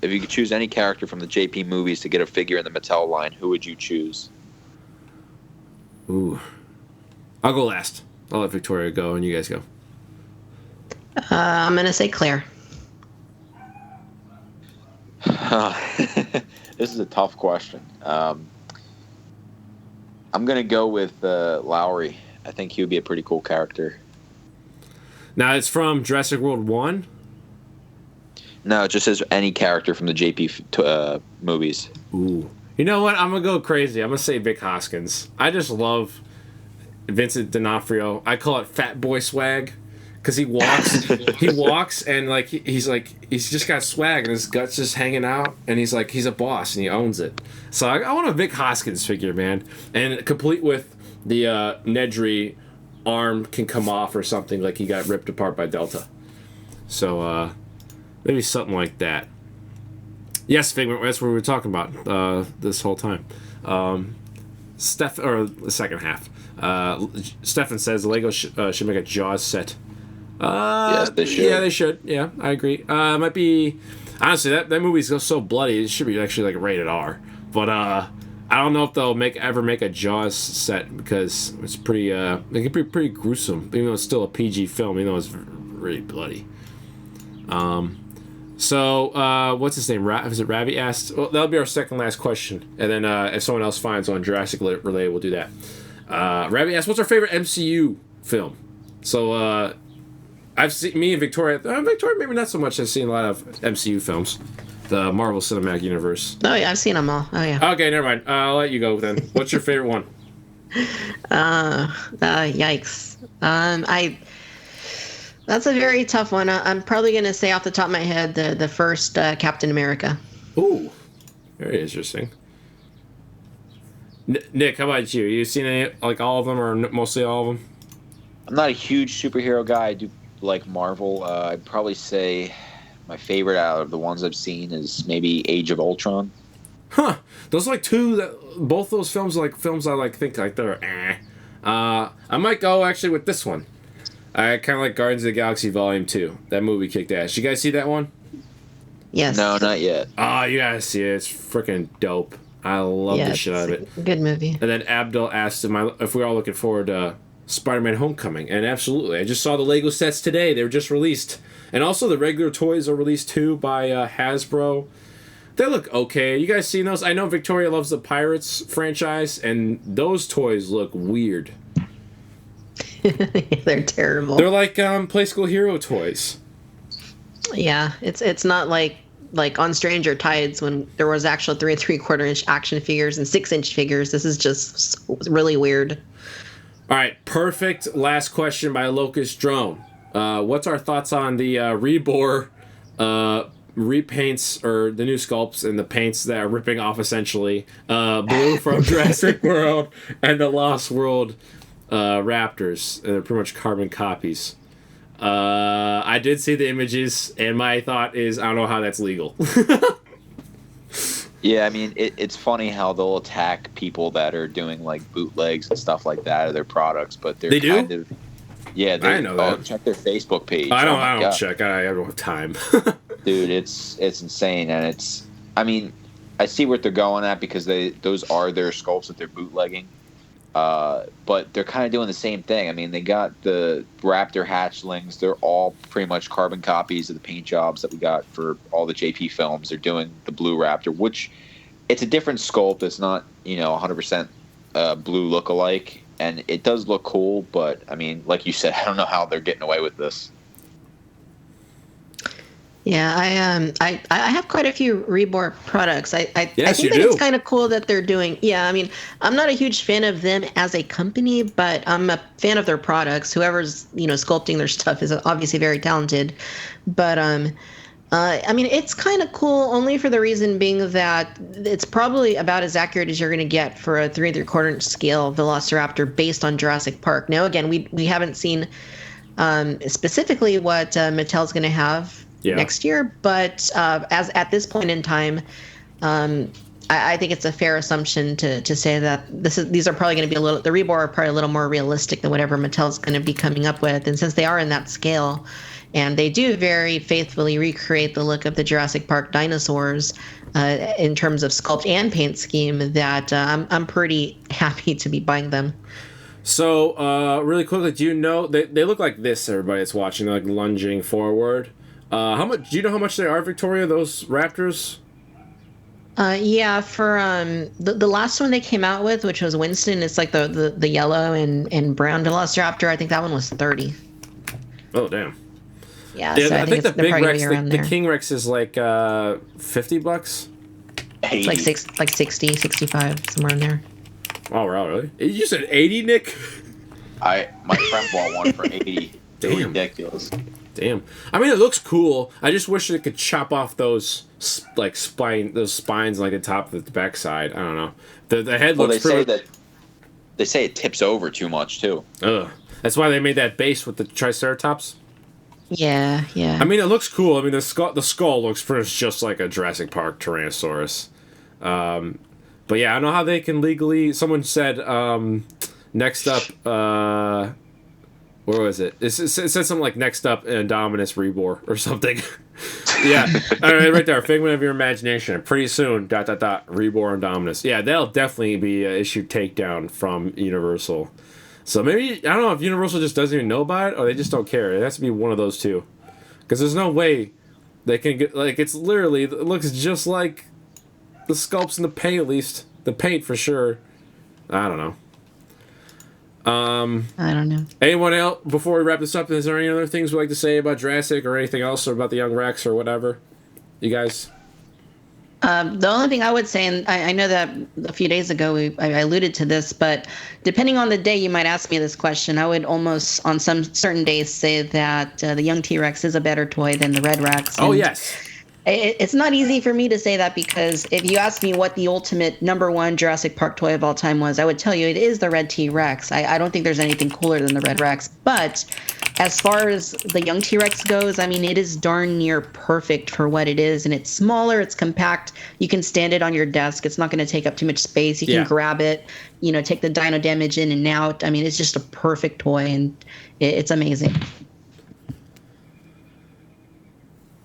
if you could choose any character from the JP movies to get a figure in the Mattel line, who would you choose? Ooh, I'll go last. I'll let Victoria go, and you guys go. I'm gonna say Claire. This is a tough question. I'm gonna go with Lowry. I think he would be a pretty cool character. Now it's from Jurassic World 1? No, it just says any character from the JP movies. Ooh. You know what? I'm going to go crazy. I'm going to say Vic Hoskins. I just love Vincent D'Onofrio. I call it fat boy swag because he walks and like he's just got swag and his guts just hanging out and he's a boss and he owns it. So I want a Vic Hoskins figure, man. And complete with the Nedry arm can come off or something like he got ripped apart by Delta. So maybe something like that. Yes, Figment, that's what we were talking about this whole time. Or the second half. Stefan says Lego should make a Jaws set. Yes, they should. Yeah, they should. Yeah, I agree. It might be... Honestly, that movie's so bloody, it should be actually like rated R. But I don't know if they'll ever make a Jaws set because it's pretty... it can be pretty gruesome, even though it's still a PG film, even though it's really bloody. So, what's his name? Is it Ravi asked? Well, that'll be our second last question. And then if someone else finds on Jurassic related, we'll do that. Ravi asked, what's our favorite MCU film? So, I've seen, me and Victoria maybe not so much, has seen a lot of MCU films. The Marvel Cinematic Universe. Oh, yeah, I've seen them all. Oh, yeah. Okay, never mind. I'll let you go then. What's your favorite one? Yikes. That's a very tough one. I'm probably going to say off the top of my head the first Captain America. Ooh, very interesting. Nick, how about you? You seen any, like all of them or mostly all of them? I'm not a huge superhero guy. I do like Marvel. I'd probably say my favorite out of the ones I've seen is maybe Age of Ultron. Huh. Those are like both those films are like films I think like they're eh. I might go actually with this one. I kind of like Guardians of the Galaxy Volume 2. That movie kicked ass. You guys see that one? Yes. No, not yet. Oh, you gotta see it. It's freaking dope. I love the shit out of it. Good movie. And then Abdul asked if we're all looking forward to Spider-Man Homecoming. And absolutely. I just saw the Lego sets today. They were just released. And also the regular toys are released too by Hasbro. They look okay. You guys seen those? I know Victoria loves the Pirates franchise, and those toys look weird. They're terrible. They're like Play School Hero toys. Yeah, it's not like on Stranger Tides when there was actual 3 3/4 inch action figures and 6-inch figures. This is just really weird. All right, perfect last question by Locust Drone. What's our thoughts on the rebore repaints or the new sculpts and the paints that are ripping off essentially Blue from Jurassic World and the Lost World Raptors? They're pretty much carbon copies. I did see the images, and my thought is I don't know how that's legal. Yeah, I mean, it's funny how they'll attack people that are doing like bootlegs and stuff like that of their products, but they're They do? kind of yeah. I know that. Check their Facebook page. I don't. Oh my I don't God. check. I don't have time. Dude, it's insane, and it's. I mean, I see what they're going at because those are their sculpts that they're bootlegging, but they're kind of doing the same thing. I mean, they got the Raptor hatchlings; they're all pretty much carbon copies of the paint jobs that we got for all the JP films. They're doing the Blue Raptor, which it's a different sculpt. It's not 100% blue look-alike, and it does look cool. But I mean, like you said, I don't know how they're getting away with this. Yeah, I have quite a few Reborn products. I Yes, think you that do. it's kind of cool that they're doing. Yeah, I mean, I'm not a huge fan of them as a company, but I'm a fan of their products. Whoever's sculpting their stuff is obviously very talented. But I mean, it's kind of cool only for the reason being that it's probably about as accurate as you're going to get for a 3 3/4 inch scale Velociraptor based on Jurassic Park. Now, again, we haven't seen specifically what Mattel's going to have next year, but as at this point in time, I think it's a fair assumption to say that these are probably going to be the Reborn are probably a little more realistic than whatever Mattel's going to be coming up with, and since they are in that scale, and they do very faithfully recreate the look of the Jurassic Park dinosaurs in terms of sculpt and paint scheme, that I'm pretty happy to be buying them. So, really quickly, do you know they look like this? Everybody that's watching, they're like lunging forward. How much? Do you know how much they are, Victoria? Those Raptors? Yeah, for the last one they came out with, which was Winston, it's like the yellow and brown Velociraptor. I think that one was 30. Oh damn! Yeah, Yeah, so I think the they're big probably Rex, gonna be around the there. King Rex is like $50. It's like 60, 65, somewhere in there. Oh wow, really? You said 80, Nick? My friend bought one for 80. They're Damn. ridiculous. Damn. I mean, it looks cool. I just wish they could chop off those spines like the top of the backside. I don't know. The head Well, looks they say it tips over too much too. Ugh. That's why they made that base with the Triceratops. Yeah. I mean, it looks cool. I mean, the skull looks pretty much just like a Jurassic Park Tyrannosaurus. But yeah, I don't know how they can legally. Someone said next up. Where was it? It said something like next up Indominus Rebor or something. Yeah. All right, right there. Figment of your imagination. Pretty soon, ... Rebor Indominus. Yeah, that'll definitely be an issue takedown from Universal. So maybe, I don't know if Universal just doesn't even know about it or they just don't care. It has to be one of those two. Because there's no way they can get, like, it looks just like the sculpts and the paint, at least. The paint for sure. I don't know. I don't know. Anyone else, before we wrap this up, is there any other things we'd like to say about Jurassic or anything else or about the Young Rex or whatever? You guys? The only thing I would say, and I know that a few days ago I alluded to this, but depending on the day you might ask me this question, I would almost on some certain days say that the young T-Rex is a better toy than the Red Rex. Oh, yes. It's not easy for me to say that because if you ask me what the ultimate #1 Jurassic Park toy of all time was, I would tell you it is the Red T-Rex. I don't think there's anything cooler than the Red Rex. But as far as the young T-Rex goes, I mean, it is darn near perfect for what it is. And it's smaller, it's compact. You can stand it on your desk. It's not going to take up too much space. You can grab it, take the dino damage in and out. I mean, it's just a perfect toy, and it's amazing.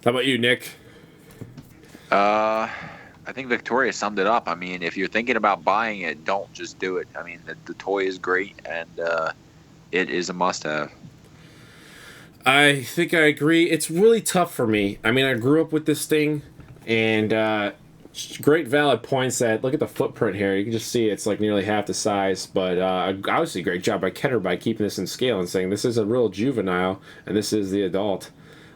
How about you, Nick? I think Victoria summed it up. I mean, if you're thinking about buying it, don't just do it. I mean, the toy is great, and it is a must-have. I think I agree. It's really tough for me. I mean, I grew up with this thing, and great valid points that, look at the footprint here. You can just see it's like nearly half the size, but obviously great job by Kenner by keeping this in scale and saying this is a real juvenile, and this is the adult.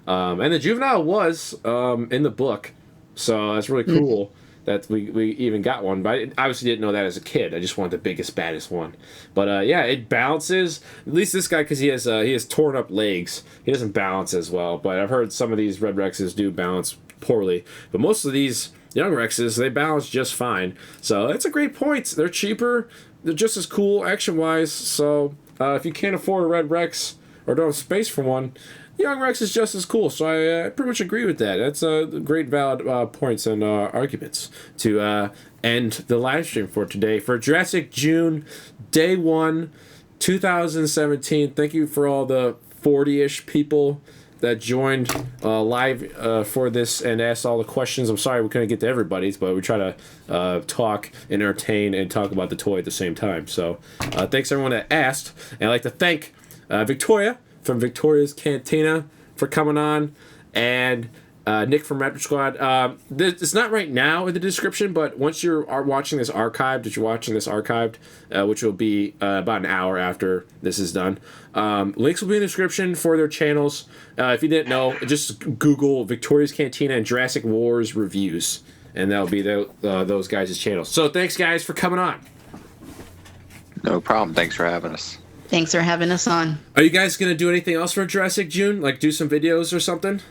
And the juvenile was in the book. So that's really cool that we even got one. But I obviously didn't know that as a kid. I just wanted the biggest, baddest one. But yeah, it balances. At least this guy, because he has torn up legs, he doesn't balance as well. But I've heard some of these Red Rexes do balance poorly. But most of these young Rexes, they balance just fine. So that's a great point. They're cheaper. They're just as cool action-wise. So if you can't afford a Red Rex or don't have space for one, Young Rex is just as cool, so I pretty much agree with that. That's great valid points and arguments to end the live stream for today. For Jurassic June, Day 1, 2017, thank you for all the 40-ish people that joined live for this and asked all the questions. I'm sorry we couldn't get to everybody's, but we try to talk, entertain, and talk about the toy at the same time. So thanks everyone that asked. And I'd like to thank Victoria from Victoria's Cantina for coming on, and Nick from Raptor Squad. It's not right now in the description, but once you are watching this archived, which will be about an hour after this is done, links will be in the description for their channels. If you didn't know, just Google Victoria's Cantina and Jurassic Wars reviews, and that'll be those guys' channels. So thanks, guys, for coming on. No problem. Thanks for having us. Thanks for having us on. Are you guys going to do anything else for Jurassic June? Like do some videos or something?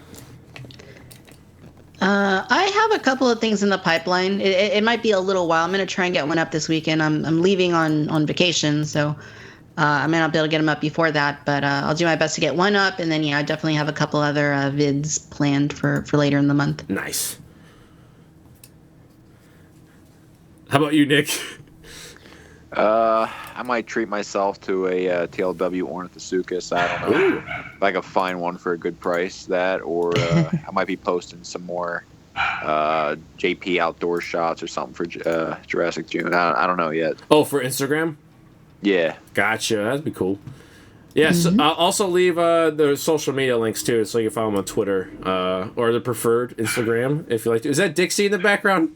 I have a couple of things in the pipeline. It might be a little while. I'm going to try and get one up this weekend. I'm leaving on vacation, so I may not be able to get them up before that, but I'll do my best to get one up, and then, yeah, I definitely have a couple other vids planned for later in the month. Nice. How about you, Nick? I might treat myself to a TLW Ornithosuchus. I don't know if I can find one for a good price. That, or I might be posting some more JP outdoor shots or something for Jurassic June. I don't know yet. Oh, for Instagram? Yeah. Gotcha. That'd be cool. Yes. I'll also leave the social media links too, so you can follow them on Twitter or the preferred Instagram if you like to. Is that Dixie in the background?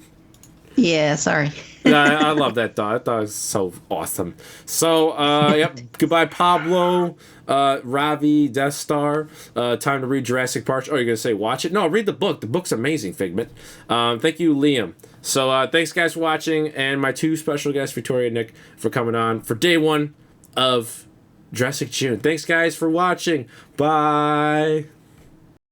Yeah, sorry. I love that dog. I thought it was so awesome. So, yep. Goodbye, Pablo, Ravi, Death Star. Time to read Jurassic Park. Oh, you're going to say watch it? No, read the book. The book's amazing, Figment. Thank you, Liam. So, thanks, guys, for watching. And my two special guests, Victoria and Nick, for coming on for day 1 of Jurassic June. Thanks, guys, for watching. Bye.